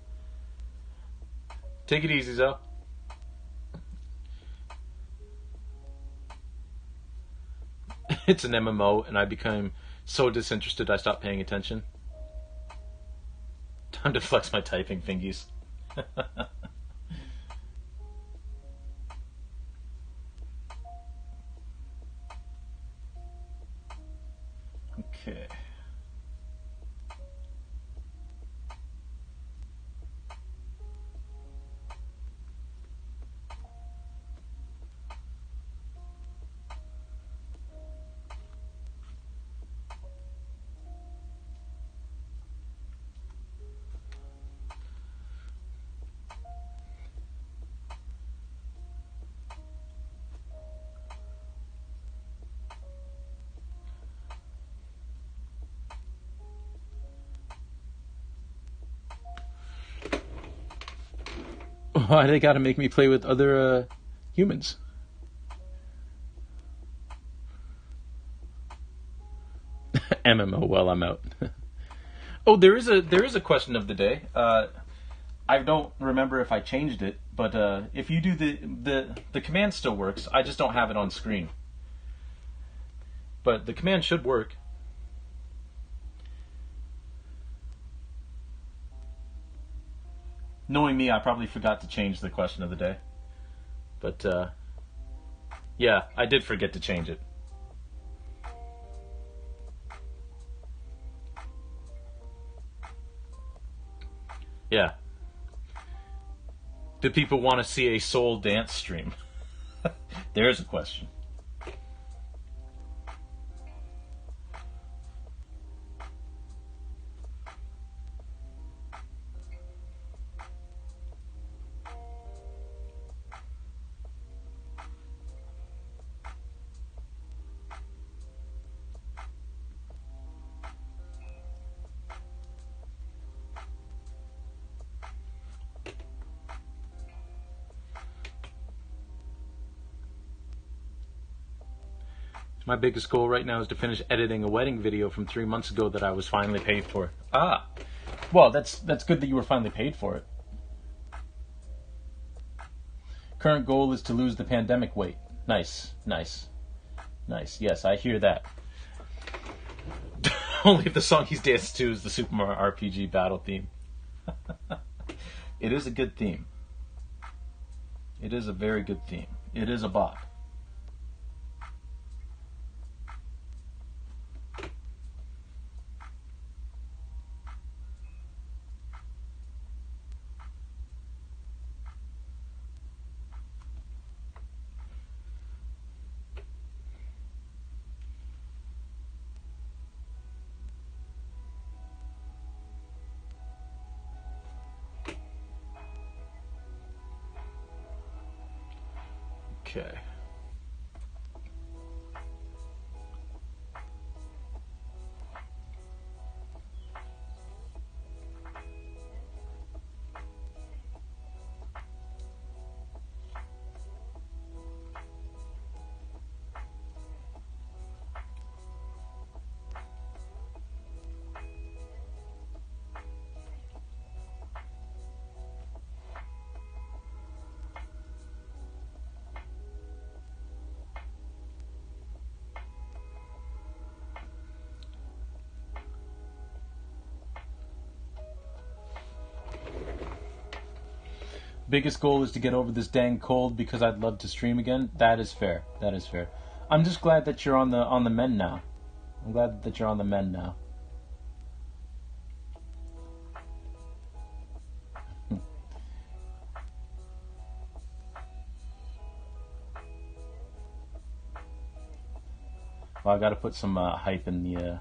Take it easy, Zell. It's an MMO, and I became so disinterested I stopped paying attention. Time to flex my typing fingies. Okay. Why they gotta make me play with other humans? MMO, well, I'm out. Oh, there is a question of the day. I don't remember if I changed it, but if you do the command still works. I just don't have it on screen. But the command should work. Knowing me, I probably forgot to change the question of the day. But, yeah, I did forget to change it. Yeah. Do people want to see a soul dance stream? There's a question. My biggest goal right now is to finish editing a wedding video from 3 months ago that I was finally paid for. Ah, well, that's good that you were finally paid for it. Current goal is to lose the pandemic weight. Nice, nice, nice. Yes, I hear that. Only if the song he's danced to is the Super Mario RPG battle theme. It is a good theme. It is a very good theme. It is a bop. Okay. Biggest goal is to get over this dang cold because I'd love to stream again. That is fair. That is fair. I'm just glad that you're on the mend now. I'm glad that you're on the mend now. Well, I got to put some hype in the.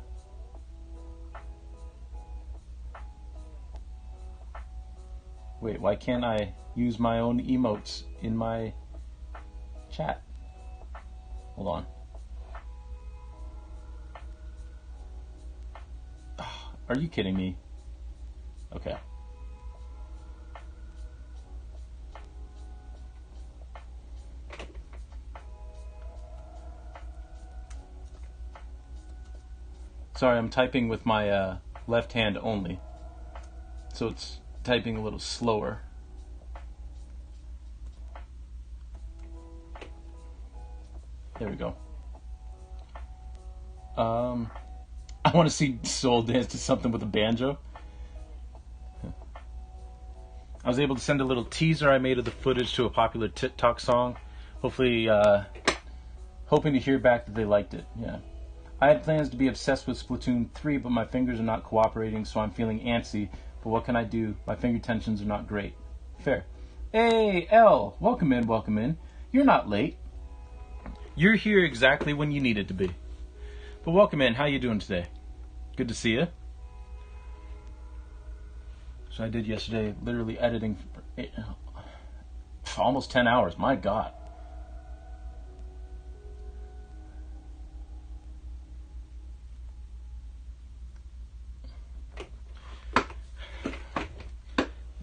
Wait, why can't I use my own emotes in my chat? Hold on. Are you kidding me? Okay. Sorry, I'm typing with my left hand only. So it's typing a little slower. There we go. I want to see Soul dance to something with a banjo. I was able to send a little teaser I made of the footage to a popular TikTok song. Hopefully, hoping to hear back that they liked it. Yeah. I had plans to be obsessed with Splatoon 3, but my fingers are not cooperating, so I'm feeling antsy. But what can I do? My finger tensions are not great. Fair. Hey, L, welcome in, welcome in. You're not late. You're here exactly when you needed to be. But welcome in. How you doing today? Good to see you. So I did yesterday, literally editing for almost 10 hours. My God.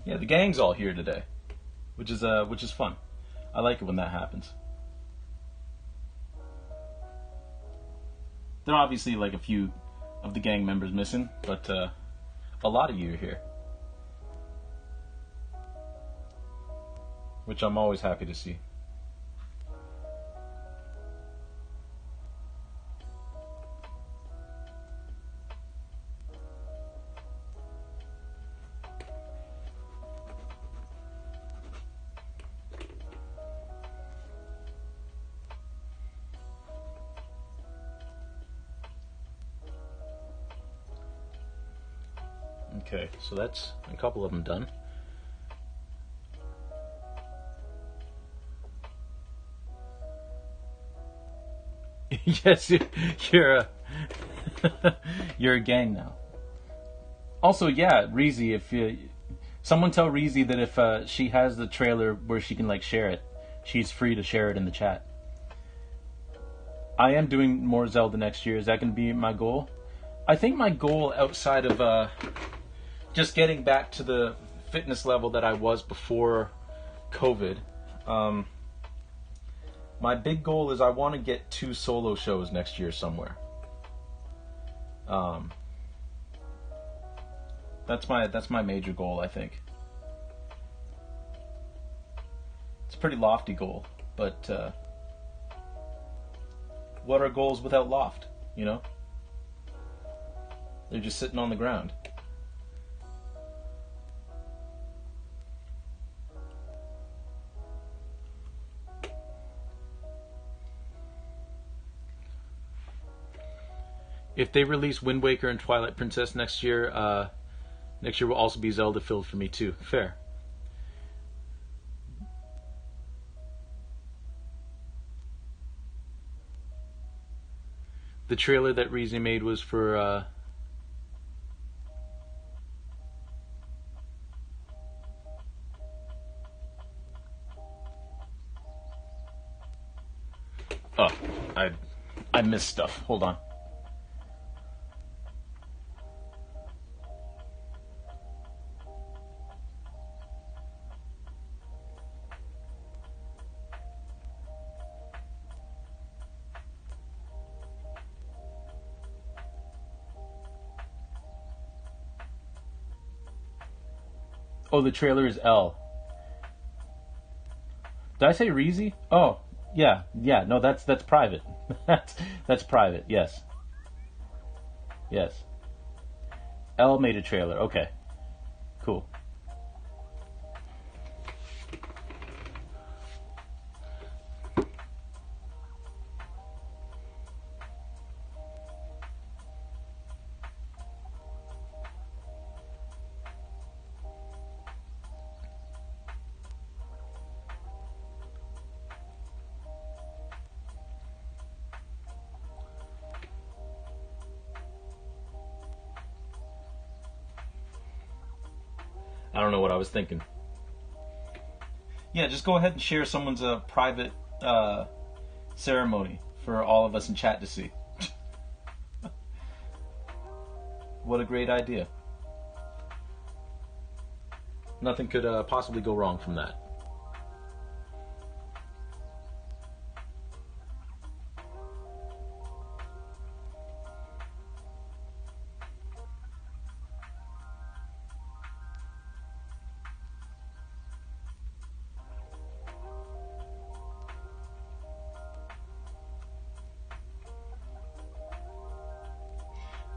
Yeah, the gang's all here today, which is fun. I like it when that happens. There are obviously like a few of the gang members missing, but a lot of you are here, which I'm always happy to see. Okay, so that's a couple of them done. Yes, you're a you're a gang now. Also, yeah, Reezy, if someone tell Reezy that if she has the trailer where she can like share it, she's free to share it in the chat. I am doing more Zelda next year. Is that going to be my goal? I think my goal outside of just getting back to the fitness level that I was before COVID My big goal is I want to get 2 solo shows next year somewhere. That's my major goal, I think. It's a pretty lofty goal, but what are goals without loft, you know? They're just sitting on the ground. If they release Wind Waker and Twilight Princess next year will also be Zelda filled for me too. Fair. The trailer that Reezy made was for oh, I missed stuff. Hold on. Oh, the trailer is L. Did I say Reezy? Oh, yeah. No, that's private. that's private. Yes. L made a trailer. Okay. Cool. I don't know what I was thinking. Yeah, just go ahead and share someone's private ceremony for all of us in chat to see. What a great idea. Nothing could possibly go wrong from that.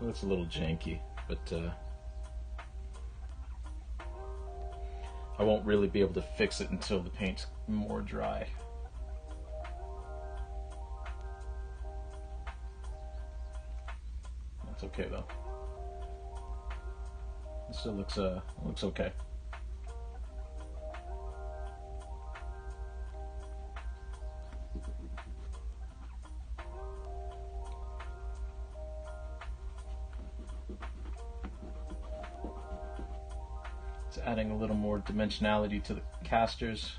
It looks a little janky, but I won't really be able to fix it until the paint's more dry. That's okay though. It still looks okay. It's adding a little more dimensionality to the casters.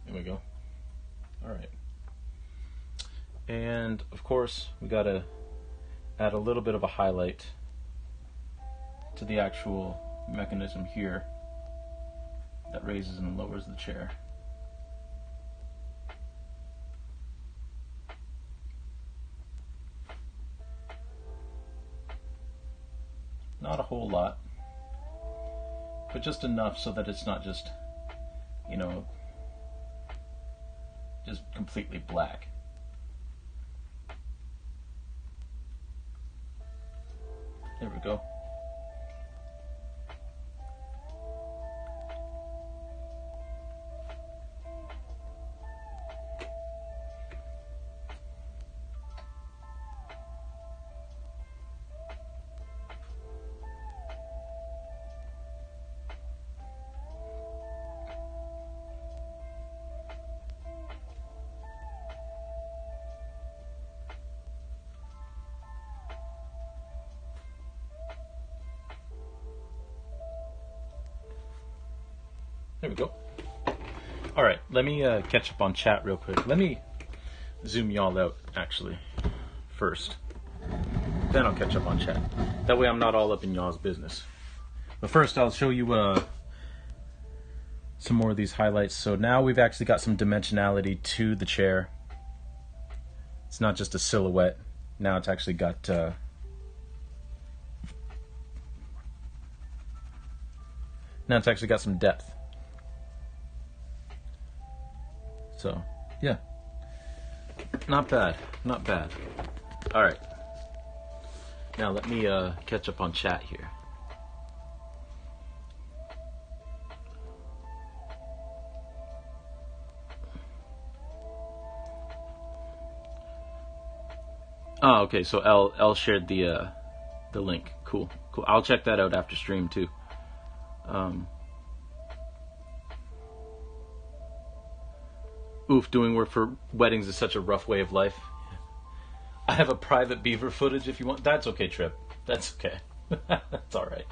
There we go. All right. And of course, we got to add a little bit of a highlight to the actual mechanism here that raises and lowers the chair. Not a whole lot, but just enough so that it's not just, you know, just completely black. There we go. There we go. All right, let me catch up on chat real quick. Let me zoom y'all out, actually, first. Then I'll catch up on chat. That way I'm not all up in y'all's business. But first, I'll show you some more of these highlights. So now we've actually got some dimensionality to the chair. It's not just a silhouette. Now it's actually got... now it's actually got some depth. So, yeah. Not bad. Not bad. Alright. Now let me catch up on chat here. Oh, okay. So L shared the link. Cool. Cool. I'll check that out after stream too. Oof, doing work for weddings is such a rough way of life. I have a private beaver footage if you want. That's okay, Trip. That's okay. That's alright.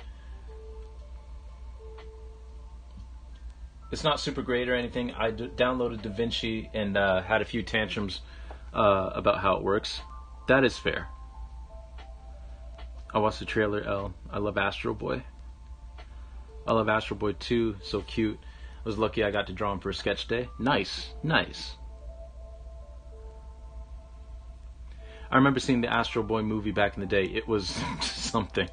It's not super great or anything. I downloaded DaVinci and had a few tantrums about how it works. That is fair. I watched the trailer, L. I love Astro Boy. I love Astro Boy 2. So cute. I was lucky I got to draw him for a sketch day. Nice. Nice. I remember seeing the Astro Boy movie back in the day. It was something.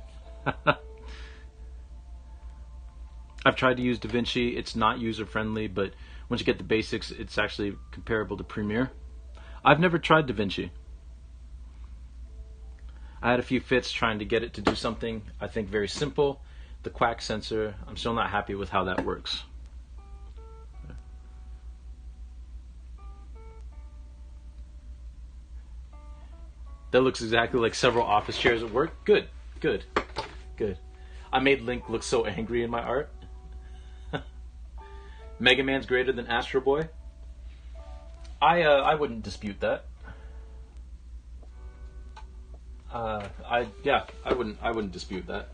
I've tried to use DaVinci. It's not user-friendly, but once you get the basics, it's actually comparable to Premiere. I've never tried DaVinci. I had a few fits trying to get it to do something, I think, very simple. The quack sensor, I'm still not happy with how that works. That looks exactly like several office chairs at work. Good, good, good. I made Link look so angry in my art. Mega Man's greater than Astro Boy. I wouldn't dispute that. I wouldn't dispute that.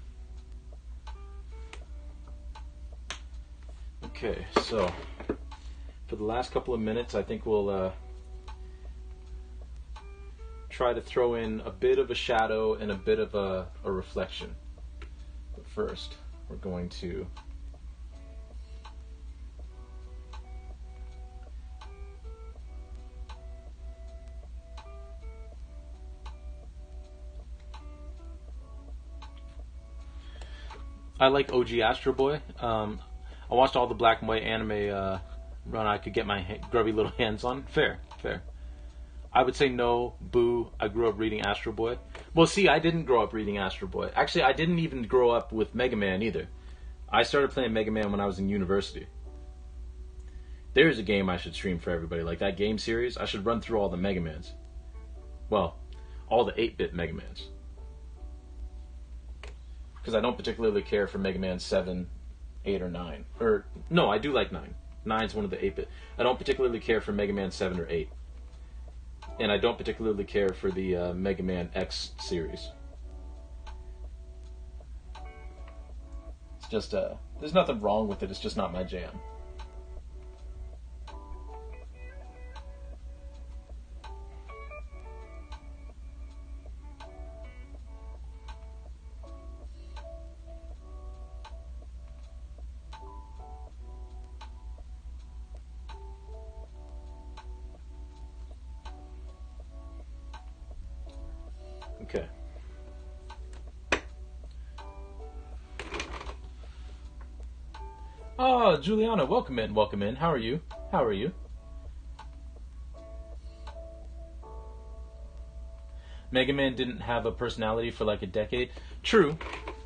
Okay, so for the last couple of minutes, I think we'll try to throw in a bit of a shadow and a bit of a reflection. But first, we're going to I like OG Astro Boy. I watched all the black and white anime run I could get my grubby little hands on. Fair, fair. I would say no, boo, I grew up reading Astro Boy. Well, see, I didn't grow up reading Astro Boy. Actually, I didn't even grow up with Mega Man either. I started playing Mega Man when I was in university. There's a game I should stream for everybody. Like that game series, I should run through all the Mega Mans. Well, all the 8-bit Mega Mans. Because I don't particularly care for Mega Man 7, 8, or 9. Or, no, I do like 9. 9's one of the 8-bit. I don't particularly care for Mega Man 7 or 8. And I don't particularly care for the Mega Man X series. It's just, there's nothing wrong with it, it's just not my jam. Okay. Oh, Juliana, welcome in, welcome in. How are you? How are you? Mega Man didn't have a personality for like a decade. True,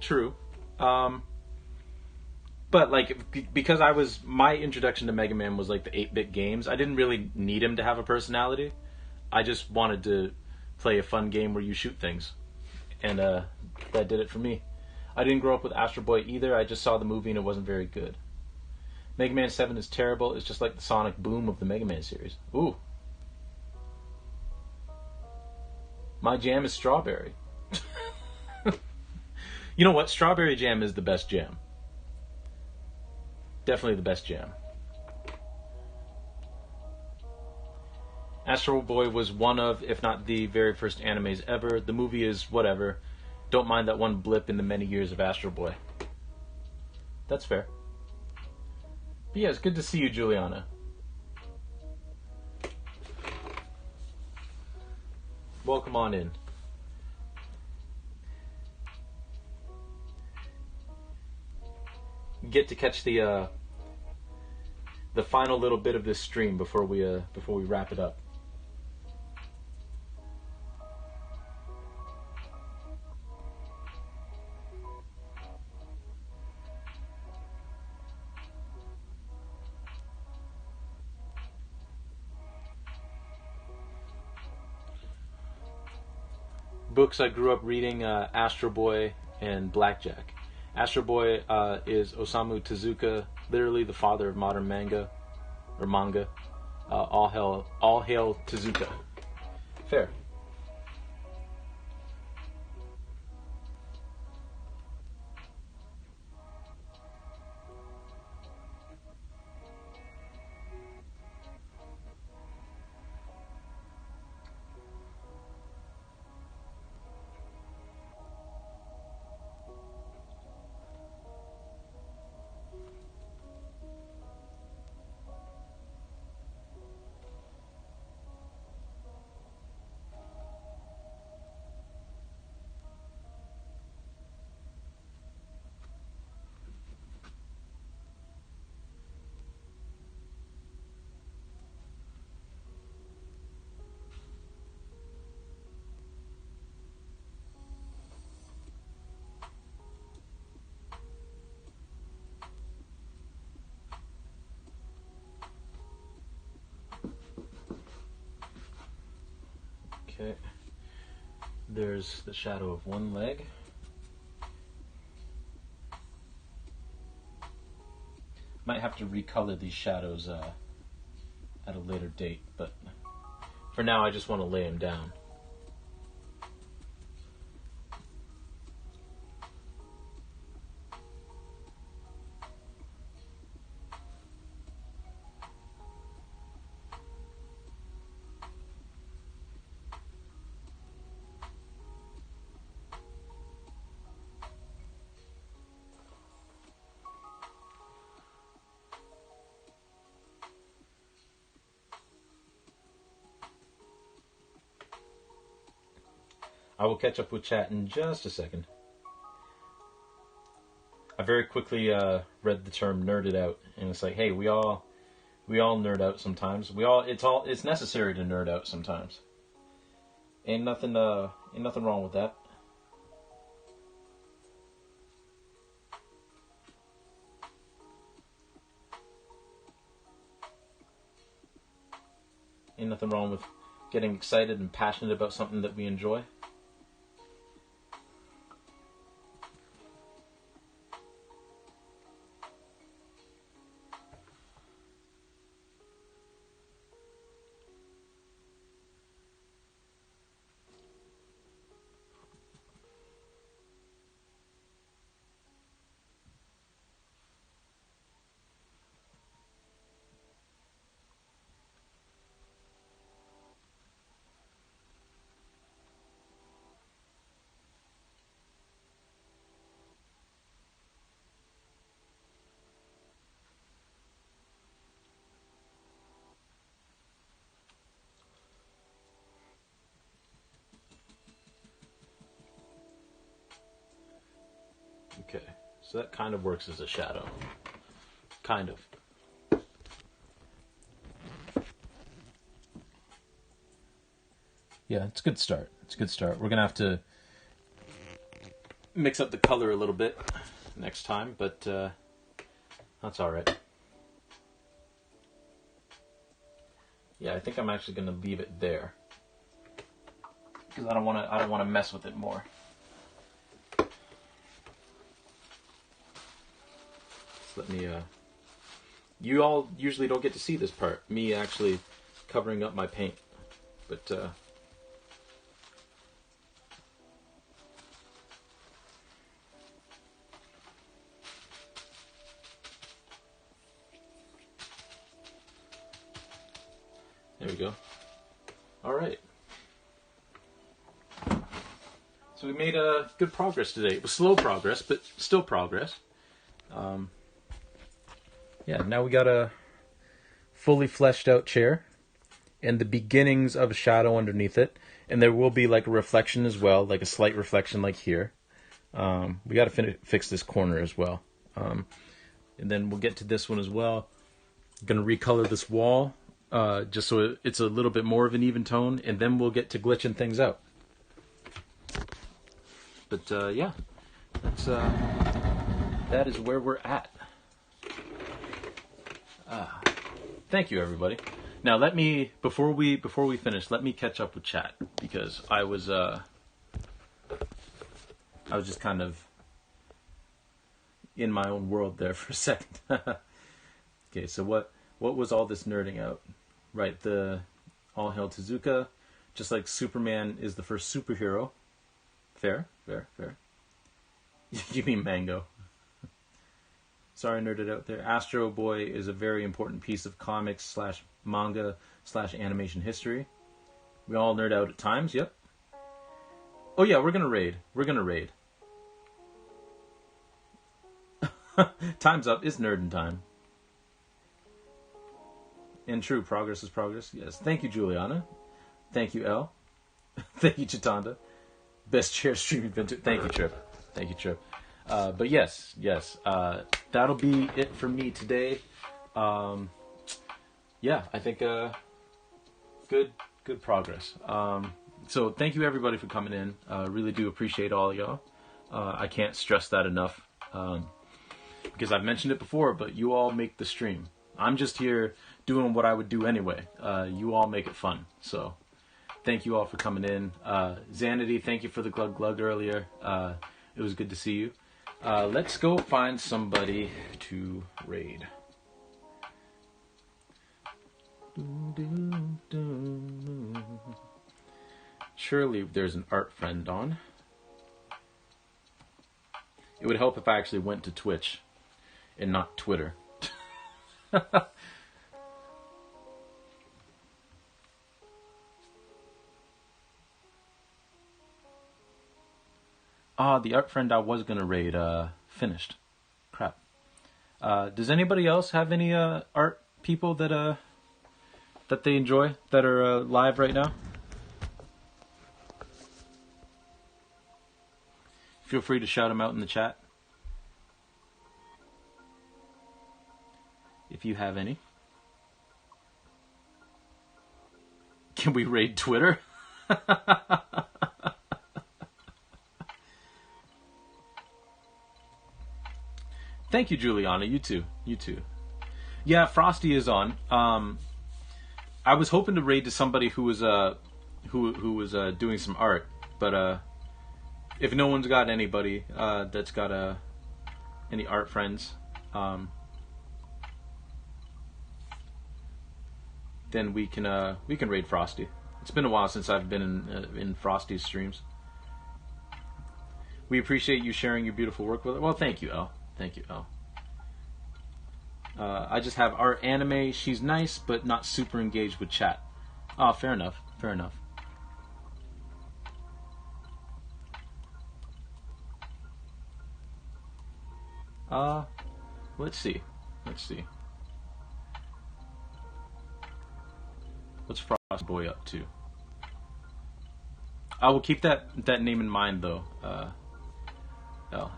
true. But like, because my introduction to Mega Man was like the 8-bit games, I didn't really need him to have a personality. I just wanted to play a fun game where you shoot things. And that did it for me. I didn't grow up with Astro Boy either. I just saw the movie and it wasn't very good. Mega Man 7 is terrible. It's just like the Sonic Boom of the Mega Man series. Ooh. My jam is strawberry. You know what? Strawberry jam is the best jam. Definitely the best jam. Astro Boy was one of, if not the very first animes ever. The movie is whatever. Don't mind that one blip in the many years of Astro Boy. That's fair. But yeah, it's good to see you, Juliana. Welcome on in. Get to catch the final little bit of this stream before we wrap it up. Books I grew up reading: Astro Boy and Blackjack. Astro Boy is Osamu Tezuka, literally the father of modern manga. All hail Tezuka. Fair. Okay. There's the shadow of one leg. Might have to recolor these shadows at a later date, but for now I just want to lay them down. I will catch up with chat in just a second. I very quickly read the term "nerded out," and it's like, hey, we all nerd out sometimes. It's necessary to nerd out sometimes. Ain't nothing wrong with that. Ain't nothing wrong with getting excited and passionate about something that we enjoy. Okay, so that kind of works as a shadow. Kind of. Yeah, it's a good start. It's a good start. We're going to have to mix up the color a little bit next time, but that's all right. Yeah, I think I'm actually going to leave it there because I don't want to mess with it more. Let me, you all usually don't get to see this part, me actually covering up my paint, but, there we go. All right. So we made good progress today. It was slow progress, but still progress. Yeah, now we got a fully fleshed out chair and the beginnings of a shadow underneath it. And there will be like a reflection as well, like a slight reflection like here. We got to fix this corner as well. And then we'll get to this one as well. I'm going to recolor this wall just so it's a little bit more of an even tone. And then we'll get to glitching things out. But yeah, that is where we're at. Thank you, everybody. Now let me before we finish, let me catch up with chat because I was just kind of in my own world there for a second. Okay, so what was all this nerding out? Right, the All Hail Tezuka, just like Superman is the first superhero. Fair. You mean Mango. Sorry, nerded out there. Astro Boy is a very important piece of comics / manga / animation history. We all nerd out at times, yep. Oh yeah, we're gonna raid. Time's up. It's nerding time. And true, progress is progress. Yes. Thank you, Juliana. Thank you, Elle. Thank you, Chitanda. Best chair streaming vintage. Thank you, Trip. But yes. That'll be it for me today. Yeah, I think good progress. So thank you everybody for coming in. Really do appreciate all of y'all. I can't stress that enough because I've mentioned it before, but you all make the stream. I'm just here doing what I would do anyway. You all make it fun. So thank you all for coming in. Xanity, thank you for the glug earlier. It was good to see you. Let's go find somebody to raid. Surely there's an art friend on. It would help if I actually went to Twitch and not Twitter. The art friend I was gonna raid finished. Crap. Does anybody else have any art people that they enjoy that are live right now? Feel free to shout them out in the chat if you have any. Can we raid Twitter? Thank you, Juliana. You too. Yeah, Frosty is on. I was hoping to raid to somebody who was doing some art, but if no one's got anybody that's got any art friends, then we can raid Frosty. It's been a while since I've been in Frosty's streams. We appreciate you sharing your beautiful work with us. Well, thank you, Elle. I just have art anime. She's nice, but not super engaged with chat. Oh, fair enough. Let's see. What's Frost Boy up to? I will keep that name in mind, though.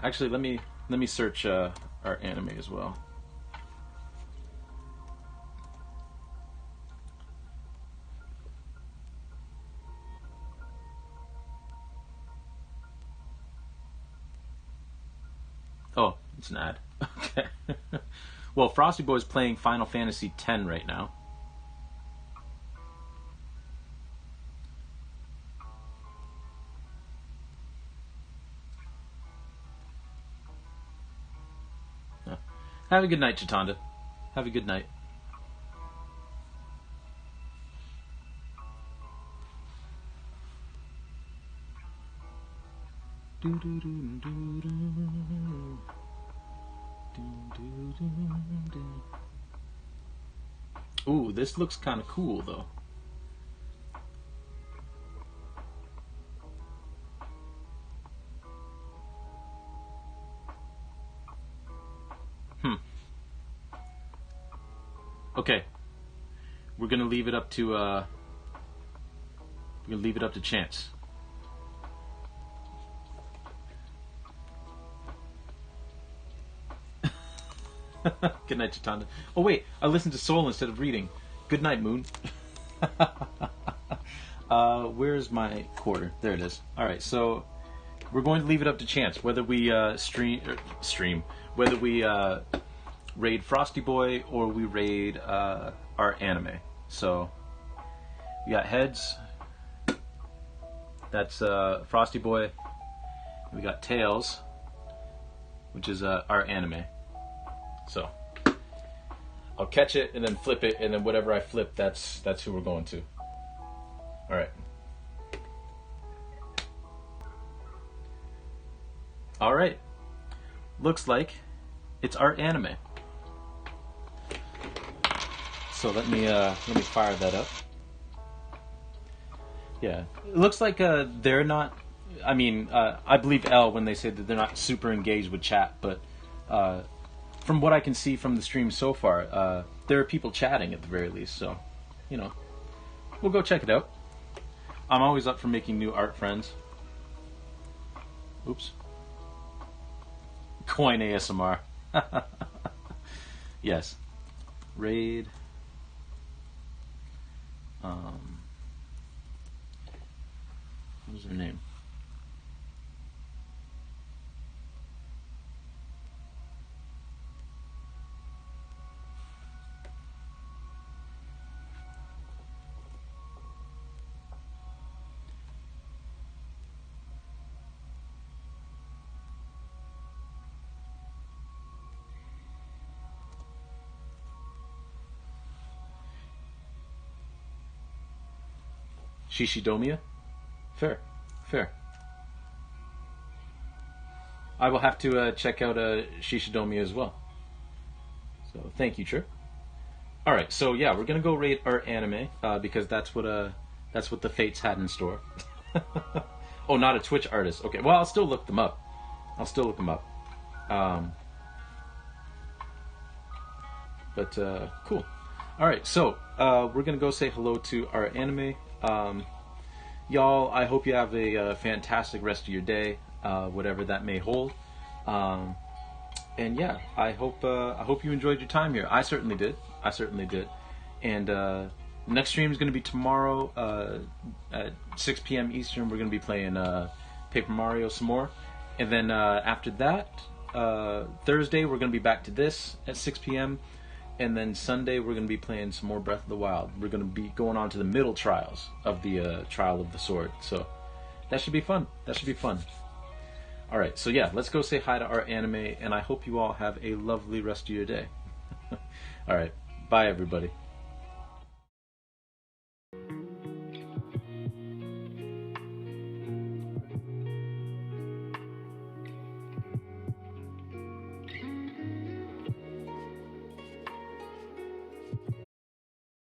Actually, let me search our anime as well. Oh, it's an ad. Okay. Well, Frosty Boy's playing Final Fantasy X right now. Have a good night, Chitanda. Have a good night. Ooh, this looks kind of cool, though. Okay, we're gonna leave it up to chance. Good night, Chitanda. Oh wait, I listened to Soul instead of reading. Good night, Moon. Where's my quarter? There it is. All right, so we're going to leave it up to chance whether we stream, whether we raid Frosty Boy or we raid our anime. So we got heads. That's Frosty Boy. We got tails, which is our anime. So I'll catch it and then flip it, and then whatever I flip, that's who we're going to. All right. All right. Looks like it's our anime. So let me fire that up. Yeah, it looks like they're not. I mean, I believe L when they say that they're not super engaged with chat, but from what I can see from the stream so far, there are people chatting at the very least. So, you know, we'll go check it out. I'm always up for making new art friends. Oops. Coin ASMR. Yes. Raid. What was her name? Shishidomia? Fair. Fair. I will have to check out Shishidomia as well. So thank you, Trip. All right, so yeah, we're gonna go rate our anime because that's what the fates had in store. Oh, not a Twitch artist. Okay, well I'll still look them up. But cool. All right, so we're gonna go say hello to our anime. Y'all, I hope you have a fantastic rest of your day, whatever that may hold. And yeah, I hope you enjoyed your time here. I certainly did. And next stream is going to be tomorrow at 6 p.m. Eastern. We're going to be playing Paper Mario some more. And then after that, Thursday, we're going to be back to this at 6 p.m. And then Sunday, we're going to be playing some more Breath of the Wild. We're going to be going on to the middle trials of the Trial of the Sword. So that should be fun. All right, so yeah, let's go say hi to our anime, and I hope you all have a lovely rest of your day. All right, bye everybody.